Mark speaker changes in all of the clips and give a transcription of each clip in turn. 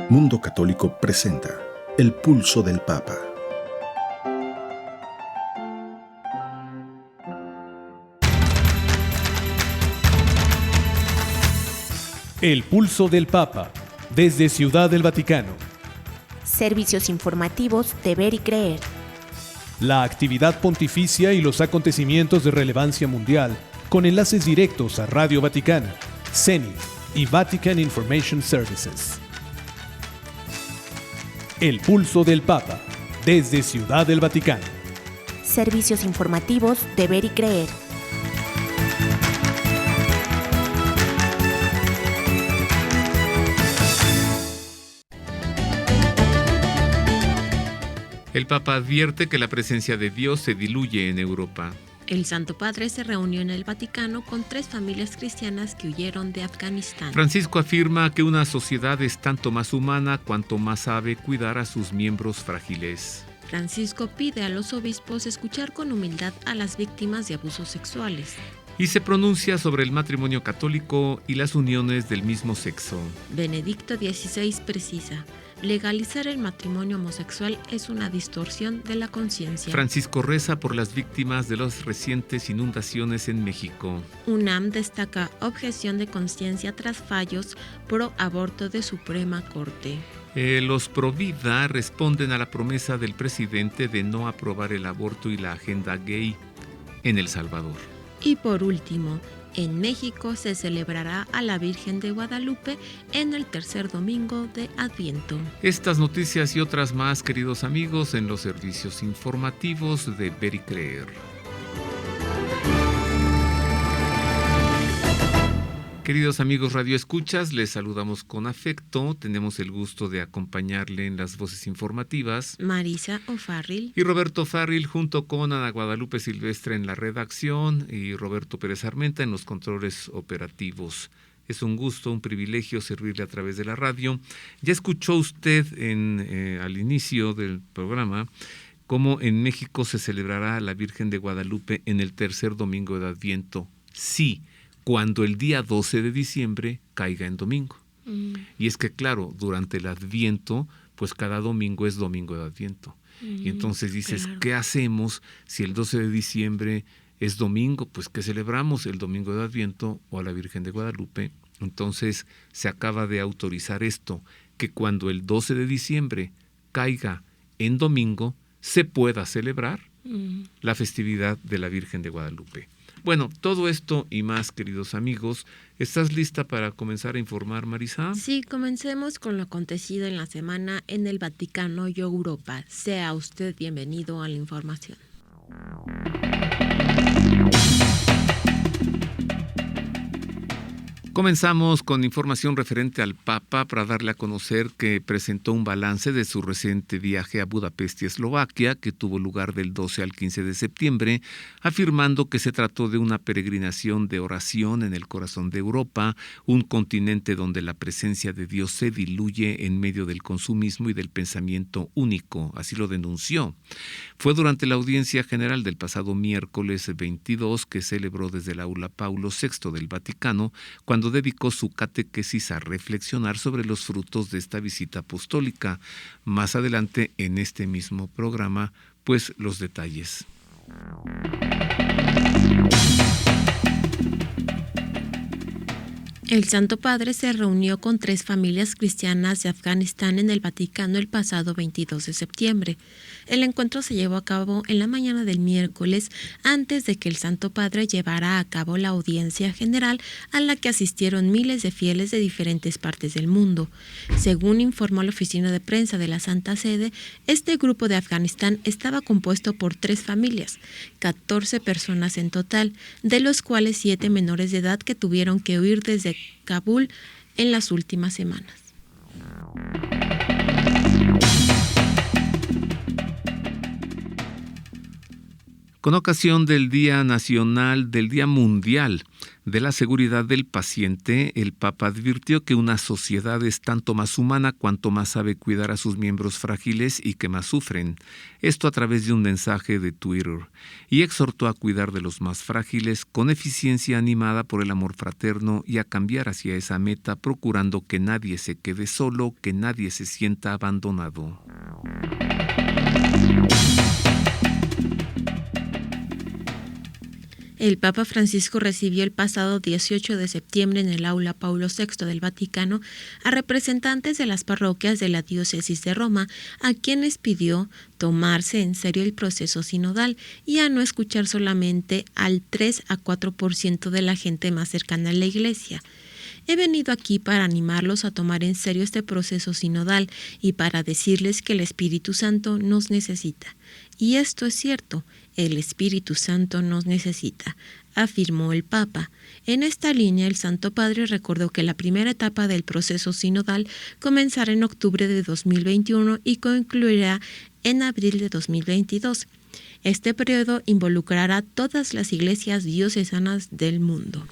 Speaker 1: Mundo Católico presenta El Pulso del Papa.
Speaker 2: El Pulso del Papa, desde Ciudad del Vaticano.
Speaker 3: Servicios informativos de Ver y Creer.
Speaker 2: La actividad pontificia y los acontecimientos de relevancia mundial, con enlaces directos a Radio Vaticana, CENI y Vatican Information Services. El Pulso del Papa, desde Ciudad del Vaticano.
Speaker 3: Servicios informativos de Ver y Creer.
Speaker 4: El Papa advierte que la presencia de Dios se diluye en Europa.
Speaker 5: El Santo Padre se reunió en el Vaticano con 3 familias cristianas que huyeron de Afganistán.
Speaker 4: Francisco afirma que una sociedad es tanto más humana cuanto más sabe cuidar a sus miembros frágiles.
Speaker 5: Francisco pide a los obispos escuchar con humildad a las víctimas de abusos sexuales.
Speaker 4: Y se pronuncia sobre el matrimonio católico y las uniones del mismo sexo.
Speaker 5: Benedicto XVI precisa: legalizar el matrimonio homosexual es una distorsión de la conciencia.
Speaker 4: Francisco reza por las víctimas de las recientes inundaciones en México.
Speaker 5: UNAM destaca objeción de conciencia tras fallos pro aborto de Suprema Corte.
Speaker 4: Los pro vida responden a la promesa del presidente de no aprobar el aborto y la agenda gay en El Salvador.
Speaker 5: Y por último, en México se celebrará a la Virgen de Guadalupe en el tercer domingo de Adviento.
Speaker 4: Estas noticias y otras más, queridos amigos, en los servicios informativos de Ver y Creer. Queridos amigos radioescuchas, les saludamos con afecto. Tenemos el gusto de acompañarle en las voces informativas
Speaker 5: Marisa O'Farrill
Speaker 4: y Roberto Farril, junto con Ana Guadalupe Silvestre en la redacción y Roberto Pérez Armenta en los controles operativos. Es un gusto, un privilegio servirle a través de la radio. Ya escuchó usted al inicio del programa cómo en México se celebrará la Virgen de Guadalupe en el tercer domingo de Adviento. Sí, cuando el día 12 de diciembre caiga en domingo. Y es que, claro, durante el Adviento, pues cada domingo es domingo de Adviento. Y entonces dices, claro, ¿qué hacemos si el 12 de diciembre es domingo? Pues ¿qué celebramos? ¿El domingo de Adviento o a la Virgen de Guadalupe? Entonces se acaba de autorizar esto, que cuando el 12 de diciembre caiga en domingo, se pueda celebrar la festividad de la Virgen de Guadalupe. Bueno, todo esto y más, queridos amigos. ¿Estás lista para comenzar a informar, Marisa?
Speaker 5: Sí, comencemos con lo acontecido en la semana en el Vaticano y Europa. Sea usted bienvenido a la información.
Speaker 4: Comenzamos con información referente al Papa para darle a conocer que presentó un balance de su reciente viaje a Budapest y Eslovaquia, que tuvo lugar del 12 al 15 de septiembre, afirmando que se trató de una peregrinación de oración en el corazón de Europa, un continente donde la presencia de Dios se diluye en medio del consumismo y del pensamiento único, así lo denunció. Fue durante la audiencia general del pasado miércoles 22 que celebró desde el Aula Paulo VI del Vaticano, cuando dedicó su catequesis a reflexionar sobre los frutos de esta visita apostólica. Más adelante en este mismo programa, pues los detalles.
Speaker 5: El Santo Padre se reunió con 3 familias cristianas de Afganistán en el Vaticano el pasado 22 de septiembre. El encuentro se llevó a cabo en la mañana del miércoles, antes de que el Santo Padre llevara a cabo la audiencia general a la que asistieron miles de fieles de diferentes partes del mundo. Según informó la oficina de prensa de la Santa Sede, este grupo de Afganistán estaba compuesto por 3 familias, 14 personas en total, de los cuales 7 menores de edad que tuvieron que huir desde Kabul en las últimas semanas.
Speaker 4: Con ocasión del Día Nacional, del Día Mundial de la seguridad del paciente, el Papa advirtió que una sociedad es tanto más humana cuanto más sabe cuidar a sus miembros frágiles y que más sufren. Esto a través de un mensaje de Twitter. Y exhortó a cuidar de los más frágiles con eficiencia animada por el amor fraterno y a cambiar hacia esa meta, procurando que nadie se quede solo, que nadie se sienta abandonado.
Speaker 5: El Papa Francisco recibió el pasado 18 de septiembre en el Aula Paulo VI del Vaticano a representantes de las parroquias de la Diócesis de Roma, a quienes pidió tomarse en serio el proceso sinodal y a no escuchar solamente al 3 a 4% de la gente más cercana a la Iglesia. He venido aquí para animarlos a tomar en serio este proceso sinodal y para decirles que el Espíritu Santo nos necesita. Y esto es cierto, el Espíritu Santo nos necesita, afirmó el Papa. En esta línea, el Santo Padre recordó que la primera etapa del proceso sinodal comenzará en octubre de 2021 y concluirá en abril de 2022. Este periodo involucrará a todas las iglesias diocesanas del mundo.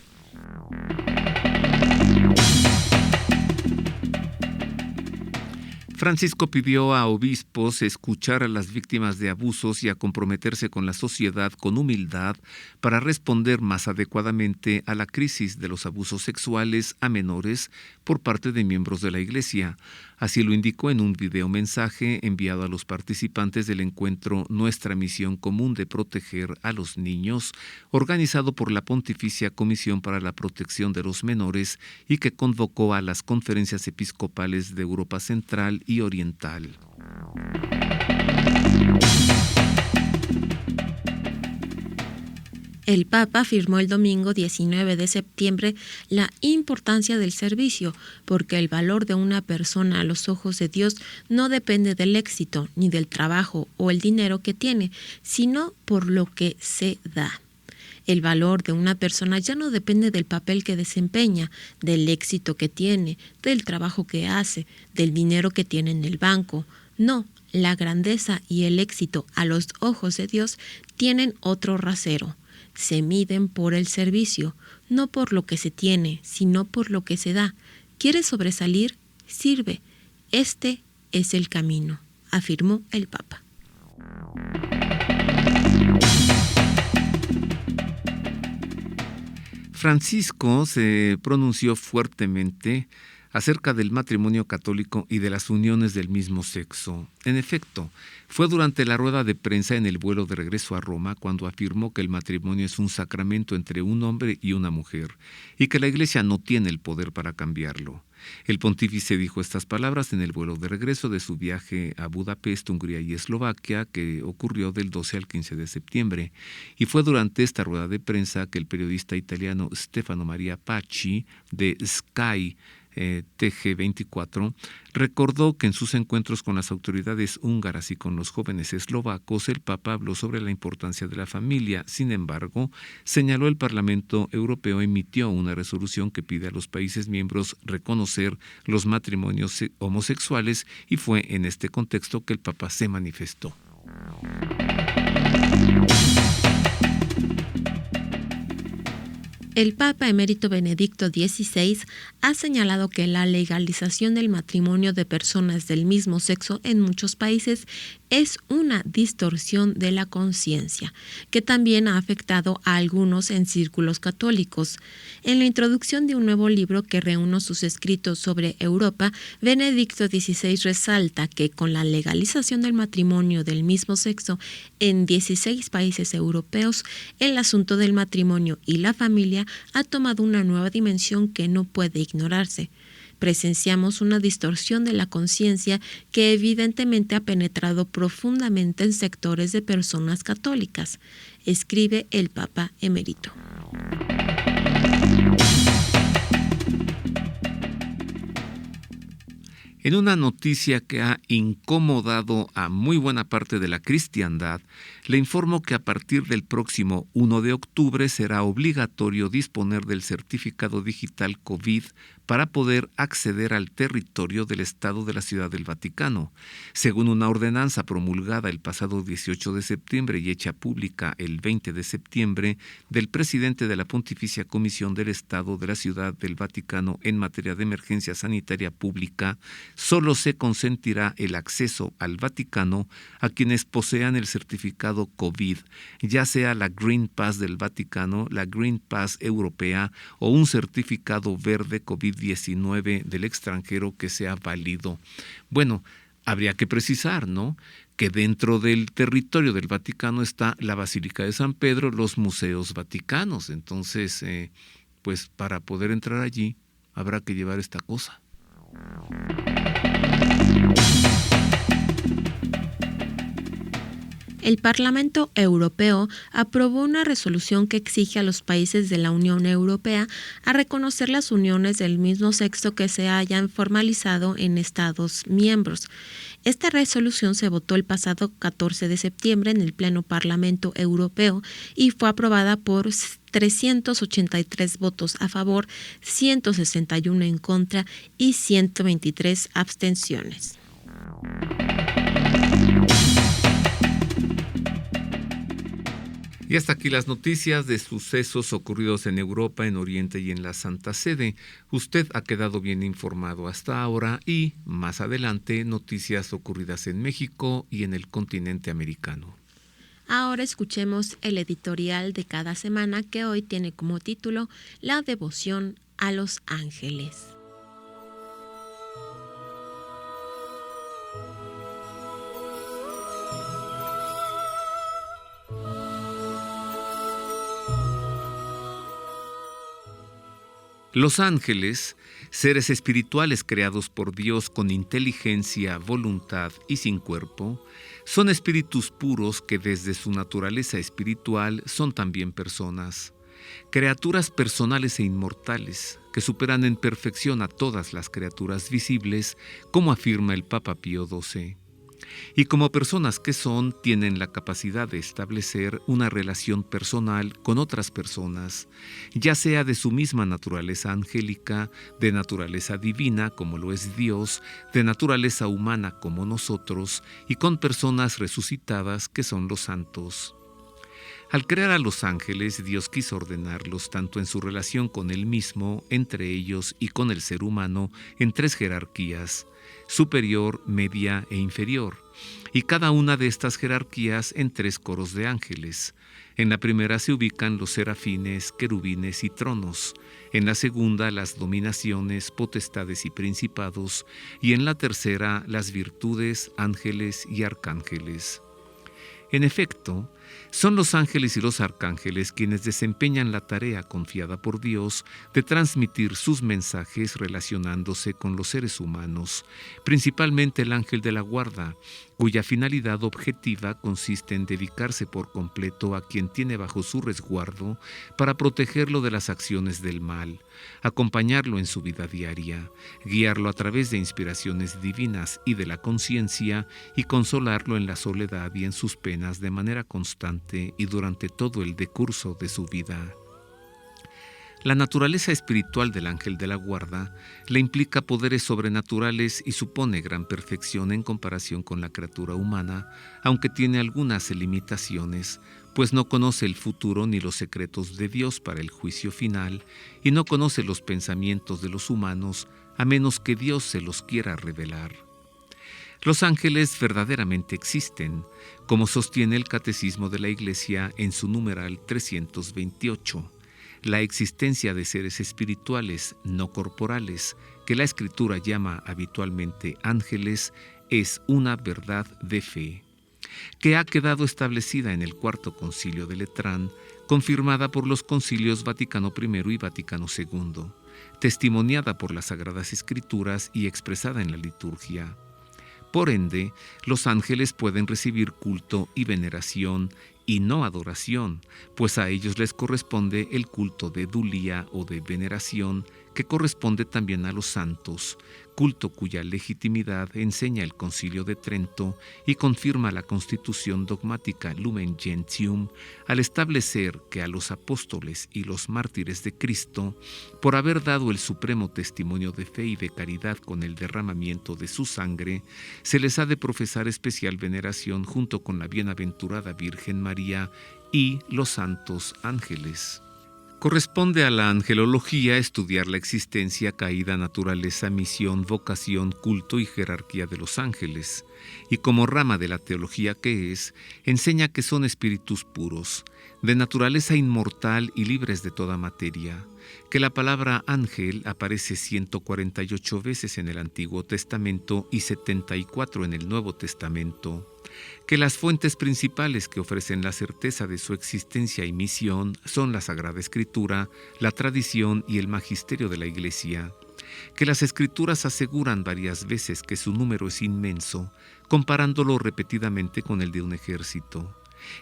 Speaker 4: Francisco pidió a obispos escuchar a las víctimas de abusos y a comprometerse con la sociedad con humildad para responder más adecuadamente a la crisis de los abusos sexuales a menores por parte de miembros de la Iglesia. Así lo indicó en un videomensaje enviado a los participantes del encuentro Nuestra Misión Común de Proteger a los Niños, organizado por la Pontificia Comisión para la Protección de los Menores y que convocó a las conferencias episcopales de Europa Central y Oriental.
Speaker 5: El Papa afirmó el domingo 19 de septiembre la importancia del servicio, porque el valor de una persona a los ojos de Dios no depende del éxito, ni del trabajo o el dinero que tiene, sino por lo que se da. El valor de una persona ya no depende del papel que desempeña, del éxito que tiene, del trabajo que hace, del dinero que tiene en el banco. No, la grandeza y el éxito a los ojos de Dios tienen otro rasero. Se miden por el servicio, no por lo que se tiene, sino por lo que se da. ¿Quieres sobresalir? Sirve. Este es el camino, afirmó el Papa.
Speaker 4: Francisco se pronunció fuertemente acerca del matrimonio católico y de las uniones del mismo sexo. En efecto, fue durante la rueda de prensa en el vuelo de regreso a Roma cuando afirmó que el matrimonio es un sacramento entre un hombre y una mujer y que la Iglesia no tiene el poder para cambiarlo. El pontífice dijo estas palabras en el vuelo de regreso de su viaje a Budapest, Hungría y Eslovaquia, que ocurrió del 12 al 15 de septiembre. Y fue durante esta rueda de prensa que el periodista italiano Stefano Maria Pacci, de Sky TG24, recordó que en sus encuentros con las autoridades húngaras y con los jóvenes eslovacos, el Papa habló sobre la importancia de la familia. Sin embargo, señaló el Parlamento Europeo emitió una resolución que pide a los países miembros reconocer los matrimonios homosexuales y fue en este contexto que el Papa se manifestó.
Speaker 5: El Papa emérito Benedicto XVI ha señalado que la legalización del matrimonio de personas del mismo sexo en muchos países es una distorsión de la conciencia, que también ha afectado a algunos en círculos católicos. En la introducción de un nuevo libro que reúne sus escritos sobre Europa, Benedicto XVI resalta que con la legalización del matrimonio del mismo sexo en 16 países europeos, el asunto del matrimonio y la familia ha tomado una nueva dimensión que no puede ignorarse. Presenciamos una distorsión de la conciencia que evidentemente ha penetrado profundamente en sectores de personas católicas, escribe el Papa emérito.
Speaker 4: En una noticia que ha incomodado a muy buena parte de la cristiandad, le informo que a partir del próximo 1 de octubre será obligatorio disponer del certificado digital COVID para poder acceder al territorio del Estado de la Ciudad del Vaticano, según una ordenanza promulgada el pasado 18 de septiembre y hecha pública el 20 de septiembre del presidente de la Pontificia Comisión del Estado de la Ciudad del Vaticano en materia de emergencia sanitaria pública. Solo se consentirá el acceso al Vaticano a quienes posean el certificado COVID, ya sea la Green Pass del Vaticano, la Green Pass europea o un certificado verde COVID-19 del extranjero que sea válido. Bueno, habría que precisar, ¿no?, que dentro del territorio del Vaticano está la Basílica de San Pedro, los museos vaticanos. Entonces, pues para poder entrar allí habrá que llevar esta cosa.
Speaker 5: El Parlamento Europeo aprobó una resolución que exige a los países de la Unión Europea a reconocer las uniones del mismo sexo que se hayan formalizado en Estados miembros. Esta resolución se votó el pasado 14 de septiembre en el Pleno Parlamento Europeo y fue aprobada por 383 votos a favor, 161 en contra y 123 abstenciones.
Speaker 4: Y hasta aquí las noticias de sucesos ocurridos en Europa, en Oriente y en la Santa Sede. Usted ha quedado bien informado hasta ahora y, más adelante, noticias ocurridas en México y en el continente americano.
Speaker 5: Ahora escuchemos el editorial de cada semana que hoy tiene como título La devoción a los ángeles.
Speaker 4: Los ángeles, seres espirituales creados por Dios con inteligencia, voluntad y sin cuerpo, son espíritus puros que desde su naturaleza espiritual son también personas, criaturas personales e inmortales que superan en perfección a todas las criaturas visibles, como afirma el Papa Pío XII. Y como personas que son, tienen la capacidad de establecer una relación personal con otras personas, ya sea de su misma naturaleza angélica, de naturaleza divina como lo es Dios, de naturaleza humana como nosotros, y con personas resucitadas que son los santos. Al crear a los ángeles, Dios quiso ordenarlos tanto en su relación con Él mismo, entre ellos y con el ser humano, en tres jerarquías: superior, media e inferior, y cada una de estas jerarquías en tres coros de ángeles. En la primera se ubican los serafines, querubines y tronos, en la segunda las dominaciones, potestades y principados, y en la tercera las virtudes, ángeles y arcángeles. En efecto, son los ángeles y los arcángeles quienes desempeñan la tarea confiada por Dios de transmitir sus mensajes relacionándose con los seres humanos, principalmente el ángel de la guarda, cuya finalidad objetiva consiste en dedicarse por completo a quien tiene bajo su resguardo para protegerlo de las acciones del mal, acompañarlo en su vida diaria, guiarlo a través de inspiraciones divinas y de la conciencia y consolarlo en la soledad y en sus penas de manera constante y durante todo el decurso de su vida. La naturaleza espiritual del ángel de la guarda le implica poderes sobrenaturales y supone gran perfección en comparación con la criatura humana, aunque tiene algunas limitaciones, pues no conoce el futuro ni los secretos de Dios para el juicio final, y no conoce los pensamientos de los humanos, a menos que Dios se los quiera revelar. Los ángeles verdaderamente existen, como sostiene el Catecismo de la Iglesia en su numeral 328. La existencia de seres espirituales no corporales, que la Escritura llama habitualmente ángeles, es una verdad de fe, que ha quedado establecida en el Cuarto Concilio de Letrán, confirmada por los concilios Vaticano I y Vaticano II, testimoniada por las Sagradas Escrituras y expresada en la liturgia. Por ende, los ángeles pueden recibir culto y veneración y no adoración, pues a ellos les corresponde el culto de dulía o de veneración, que corresponde también a los santos, culto cuya legitimidad enseña el Concilio de Trento y confirma la Constitución dogmática Lumen Gentium al establecer que a los apóstoles y los mártires de Cristo, por haber dado el supremo testimonio de fe y de caridad con el derramamiento de su sangre, se les ha de profesar especial veneración junto con la bienaventurada Virgen María y los santos ángeles. Corresponde a la angelología estudiar la existencia, caída, naturaleza, misión, vocación, culto y jerarquía de los ángeles, y como rama de la teología que es, enseña que son espíritus puros, de naturaleza inmortal y libres de toda materia, que la palabra ángel aparece 148 veces en el Antiguo Testamento y 74 en el Nuevo Testamento, que las fuentes principales que ofrecen la certeza de su existencia y misión son la Sagrada Escritura, la tradición y el magisterio de la Iglesia, que las Escrituras aseguran varias veces que su número es inmenso, comparándolo repetidamente con el de un ejército,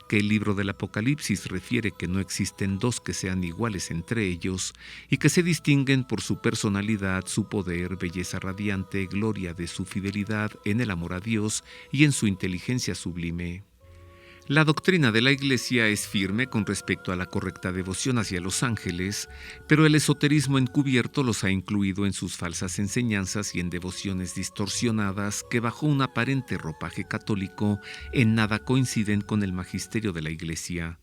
Speaker 4: que el libro del Apocalipsis refiere que no existen dos que sean iguales entre ellos y que se distinguen por su personalidad, su poder, belleza radiante, gloria de su fidelidad en el amor a Dios y en su inteligencia sublime. La doctrina de la Iglesia es firme con respecto a la correcta devoción hacia los ángeles, pero el esoterismo encubierto los ha incluido en sus falsas enseñanzas y en devociones distorsionadas que bajo un aparente ropaje católico en nada coinciden con el magisterio de la Iglesia.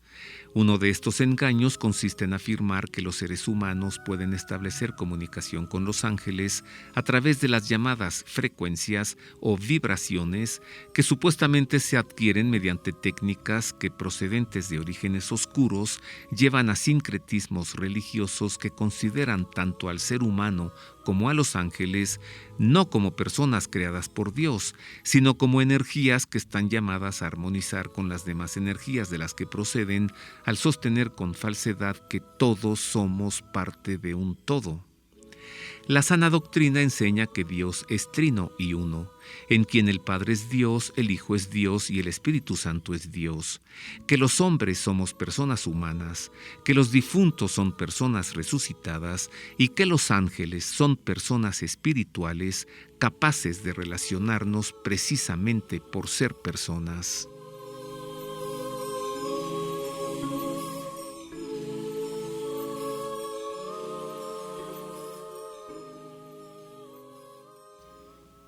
Speaker 4: Uno de estos engaños consiste en afirmar que los seres humanos pueden establecer comunicación con los ángeles a través de las llamadas frecuencias o vibraciones que supuestamente se adquieren mediante técnicas que, procedentes de orígenes oscuros, llevan a sincretismos religiosos que consideran tanto al ser humano como a los ángeles no como personas creadas por Dios, sino como energías que están llamadas a armonizar con las demás energías de las que proceden, al sostener con falsedad que todos somos parte de un todo. La sana doctrina enseña que Dios es trino y uno, en quien el Padre es Dios, el Hijo es Dios y el Espíritu Santo es Dios, que los hombres somos personas humanas, que los difuntos son personas resucitadas y que los ángeles son personas espirituales capaces de relacionarnos precisamente por ser personas.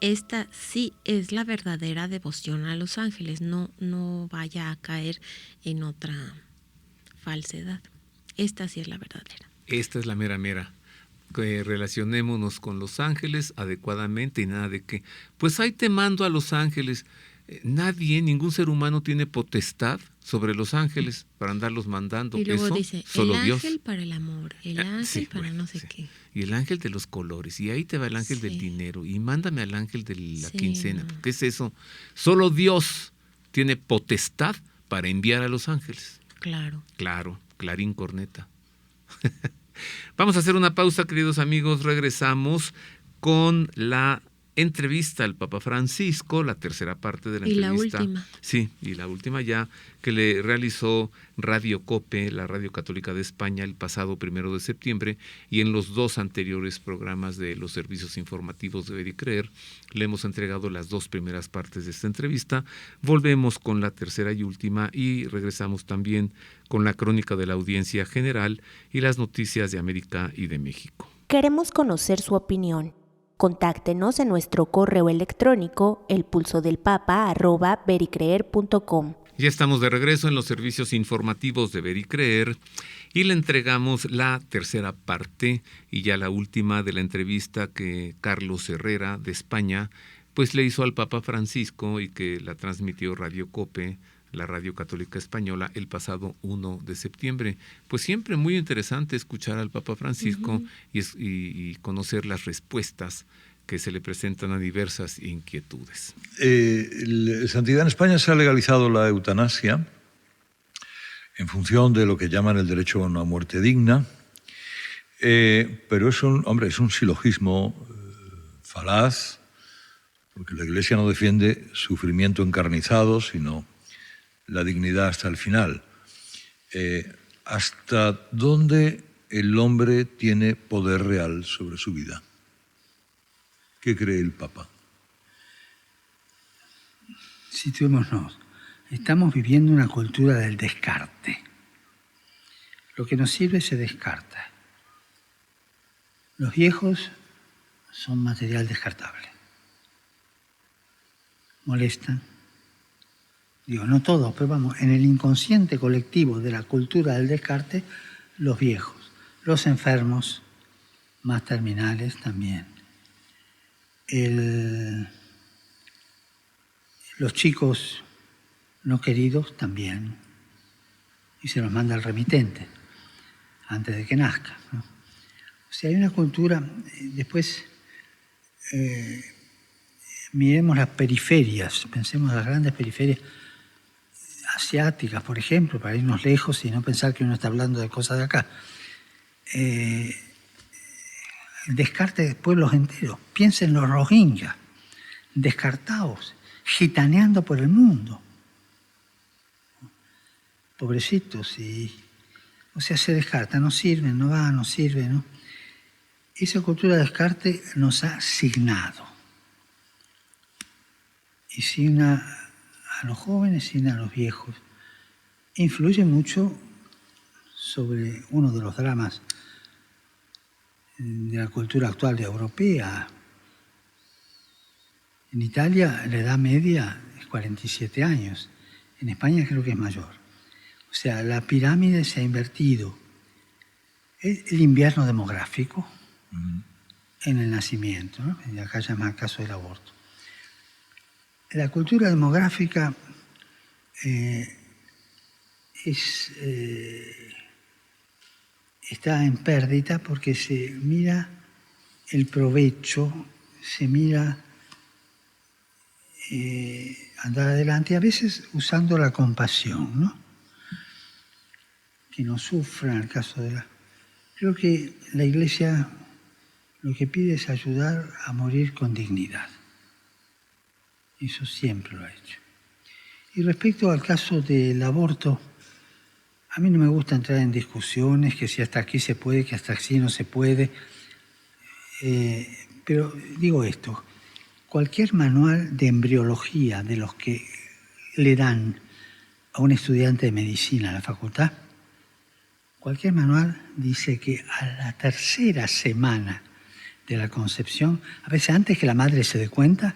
Speaker 5: Esta sí es la verdadera devoción a los ángeles, no vaya a caer en otra falsedad. Esta sí es la verdadera.
Speaker 4: Esta es la mera mera. Que relacionémonos con los ángeles adecuadamente y nada de que, pues ahí te mando a los ángeles. Nadie, ningún ser humano tiene potestad sobre los ángeles para andarlos mandando.
Speaker 5: Y luego
Speaker 4: eso,
Speaker 5: dice,
Speaker 4: solo
Speaker 5: el
Speaker 4: Dios.
Speaker 5: ángel para el amor, el ángel
Speaker 4: Sí,
Speaker 5: para
Speaker 4: bueno,
Speaker 5: no sé
Speaker 4: sí.
Speaker 5: qué.
Speaker 4: Y el ángel de los colores, y ahí te va el ángel del dinero, y mándame al ángel de la
Speaker 5: Sí,
Speaker 4: quincena.
Speaker 5: no.
Speaker 4: ¿Qué es eso? Solo Dios tiene potestad para enviar a los ángeles.
Speaker 5: Claro.
Speaker 4: Claro, clarín corneta. Vamos a hacer una pausa, queridos amigos. Regresamos con la entrevista al Papa Francisco, la tercera parte de la entrevista.
Speaker 5: Y la última.
Speaker 4: Sí, y la última ya, que le realizó Radio Cope, la Radio Católica de España, el pasado 1 de septiembre, y en los dos anteriores programas de los servicios informativos de Ver y Creer, le hemos entregado las dos primeras partes de esta entrevista. Volvemos con la tercera y última y regresamos también con la crónica de la audiencia general y las noticias de América y de México.
Speaker 3: Queremos conocer su opinión. Contáctenos en nuestro correo electrónico elpulsodelpapa@vericreer.com.
Speaker 4: Ya estamos de regreso en los servicios informativos de Ver y Creer y le entregamos la tercera parte y ya la última de la entrevista que Carlos Herrera de España pues le hizo al Papa Francisco y que la transmitió Radio Cope, la Radio Católica Española, el pasado 1 de septiembre. Pues siempre muy interesante escuchar al Papa Francisco y conocer las respuestas que se le presentan a diversas inquietudes.
Speaker 6: Santidad, en España se ha legalizado la eutanasia en función de lo que llaman el derecho a una muerte digna, pero es un silogismo falaz, porque la Iglesia no defiende sufrimiento encarnizado, sino la dignidad hasta el final. ¿Hasta dónde el hombre tiene poder real sobre su vida. ¿Qué cree el Papa?
Speaker 7: Situémonos. Estamos viviendo una cultura del descarte. Lo que nos sirve se descarta. Los viejos son material descartable. Molestan. Digo, no todos, pero vamos, en el inconsciente colectivo de la cultura del descarte, los viejos, los enfermos, más terminales también. Los chicos no queridos también. Y se los manda al remitente antes de que nazca, ¿no? O sea, hay una cultura. Después miremos las periferias, pensemos en las grandes periferias asiáticas, por ejemplo, para irnos lejos y no pensar que uno está hablando de cosas de acá. El descarte de pueblos enteros. Piensen en los Rohingya, descartados, gitaneando por el mundo. Pobrecitos, o sea, se descarta, no sirven, no va, no sirve, ¿no? Esa cultura de descarte nos ha signado. Y signa a los jóvenes, signa a los viejos. Influye mucho sobre uno de los dramas de la cultura actual europea. En Italia la edad media es 47 años, en España creo que es mayor. O sea, la pirámide se ha invertido. El invierno demográfico en el nacimiento, ¿no? Y acá llama el caso del aborto. La cultura demográfica está en pérdida porque se mira el provecho, se mira andar adelante, a veces usando la compasión, ¿no? Que no sufran el caso de la... Creo que la Iglesia lo que pide es ayudar a morir con dignidad. Eso siempre lo ha hecho. Y respecto al caso del aborto, a mí no me gusta entrar en discusiones, que si hasta aquí se puede, que hasta aquí no se puede. Pero digo esto, cualquier manual de embriología de los que le dan a un estudiante de medicina en la facultad, cualquier manual dice que a la tercera semana de la concepción, a veces antes que la madre se dé cuenta,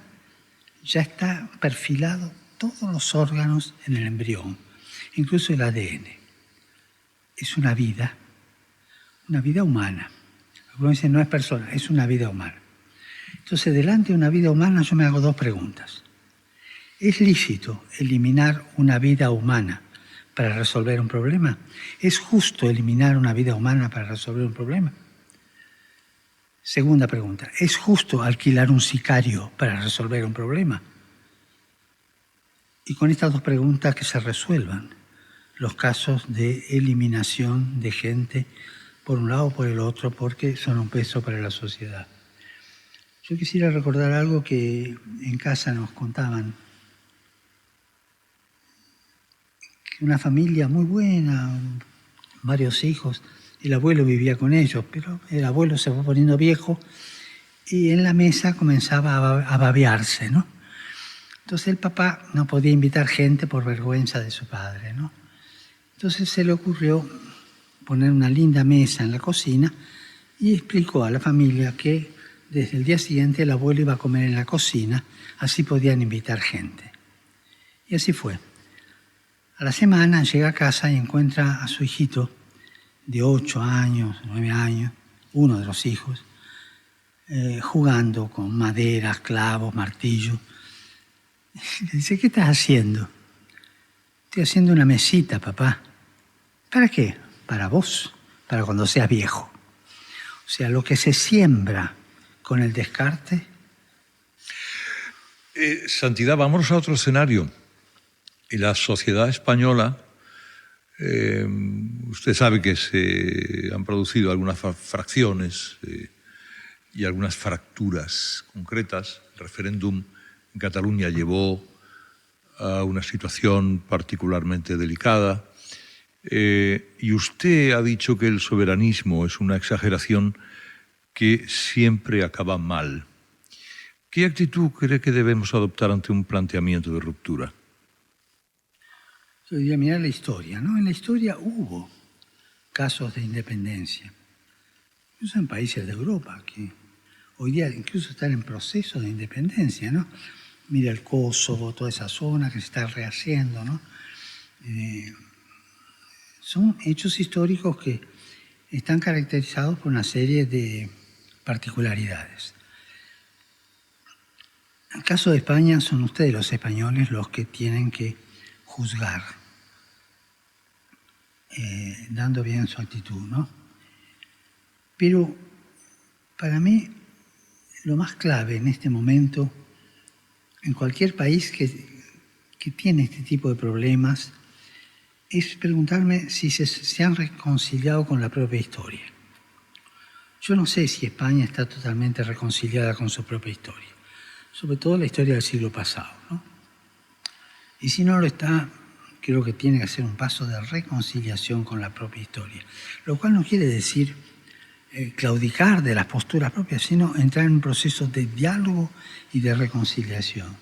Speaker 7: ya está perfilado todos los órganos en el embrión, incluso el ADN. Es una vida humana. Algunos dicen no es persona, es una vida humana. Entonces, delante de una vida humana yo me hago dos preguntas. ¿Es lícito eliminar una vida humana para resolver un problema? ¿Es justo eliminar una vida humana para resolver un problema? Segunda pregunta, ¿es justo alquilar un sicario para resolver un problema? Y con estas dos preguntas que se resuelvan los casos de eliminación de gente por un lado o por el otro porque son un peso para la sociedad. Yo quisiera recordar algo que en casa nos contaban. Una familia muy buena, varios hijos. El abuelo vivía con ellos, pero el abuelo se fue poniendo viejo y en la mesa comenzaba a babearse, ¿no? Entonces el papá no podía invitar gente por vergüenza de su padre, ¿no? Entonces se le ocurrió poner una linda mesa en la cocina y explicó a la familia que desde el día siguiente el abuelo iba a comer en la cocina, así podían invitar gente. Y así fue. A la semana llega a casa y encuentra a su hijito de 8 años, 9 años, uno de los hijos, jugando con maderas, clavos, martillo. Le dice, ¿qué estás haciendo? Estoy haciendo una mesita, papá. ¿Para qué? Para vos, para cuando seas viejo. O sea, lo que se siembra con el descarte.
Speaker 6: Santidad, vámonos a otro escenario. En la sociedad española, usted sabe que se han producido algunas fracciones y algunas fracturas concretas. El referéndum en Cataluña llevó a una situación particularmente delicada. Y usted ha dicho que el soberanismo es una exageración que siempre acaba mal. ¿Qué actitud cree que debemos adoptar ante un planteamiento de ruptura?
Speaker 7: Yo diría, mirar la historia, ¿no? En la historia hubo casos de independencia, incluso en países de Europa, que hoy día incluso están en proceso de independencia, ¿no? Mira el Kosovo, toda esa zona que se está rehaciendo, ¿no? Son hechos históricos que están caracterizados por una serie de particularidades. En el caso de España, son ustedes los españoles los que tienen que juzgar, dando bien su actitud, ¿no? Pero para mí, lo más clave en este momento, en cualquier país que tiene este tipo de problemas, es preguntarme si se han reconciliado con la propia historia. Yo no sé si España está totalmente reconciliada con su propia historia, sobre todo la historia del siglo pasado, ¿no? Y si no lo está, creo que tiene que hacer un paso de reconciliación con la propia historia, lo cual no quiere decir claudicar de las posturas propias, sino entrar en un proceso de diálogo y de reconciliación.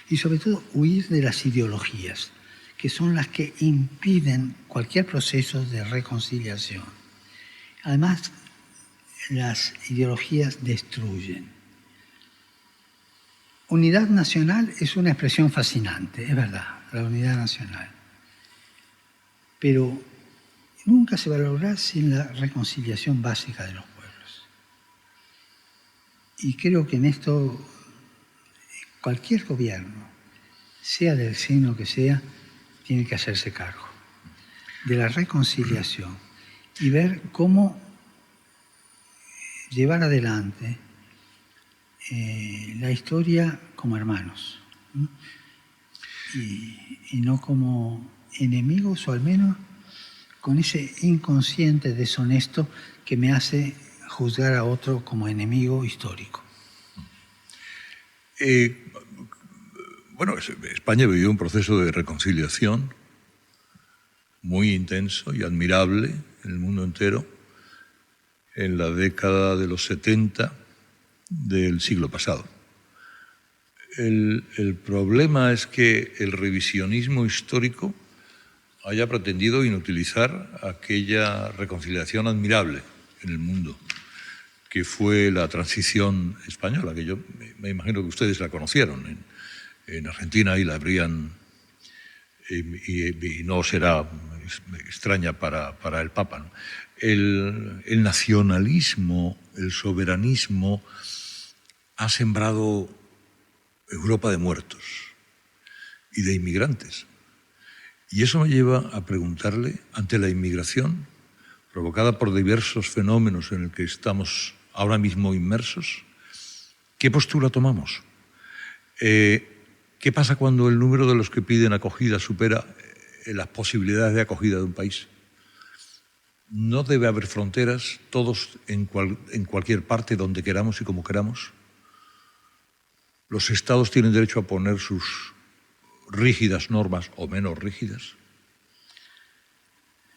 Speaker 7: Y sobre todo huir de las ideologías, que son las que impiden cualquier proceso de reconciliación. Además, las ideologías destruyen. Unidad nacional es una expresión fascinante, es verdad, la unidad nacional. Pero nunca se va a lograr sin la reconciliación básica de los pueblos. Y creo que en esto cualquier gobierno, sea del signo que sea, tiene que hacerse cargo de la reconciliación y ver cómo llevar adelante la historia como hermanos, ¿no? Y no como enemigos, o al menos con ese inconsciente deshonesto que me hace juzgar a otro como enemigo histórico.
Speaker 6: Bueno, España vivió un proceso de reconciliación muy intenso y admirable en el mundo entero en la década de los 70 del siglo pasado. El problema es que el revisionismo histórico haya pretendido inutilizar aquella reconciliación admirable en el mundo, que fue la transición española, que yo me imagino que ustedes la conocieron en Argentina y la habrían, y no será extraña para el Papa, ¿no? El nacionalismo, el soberanismo ha sembrado Europa de muertos y de inmigrantes. Y eso me lleva a preguntarle, ante la inmigración provocada por diversos fenómenos en el que estamos ahora mismo inmersos, ¿qué postura tomamos? ¿Qué pasa cuando el número de los que piden acogida supera las posibilidades de acogida de un país? ¿No debe haber fronteras, todos en cualquier parte, donde queramos y como queramos? ¿Los estados tienen derecho a poner sus rígidas normas o menos rígidas?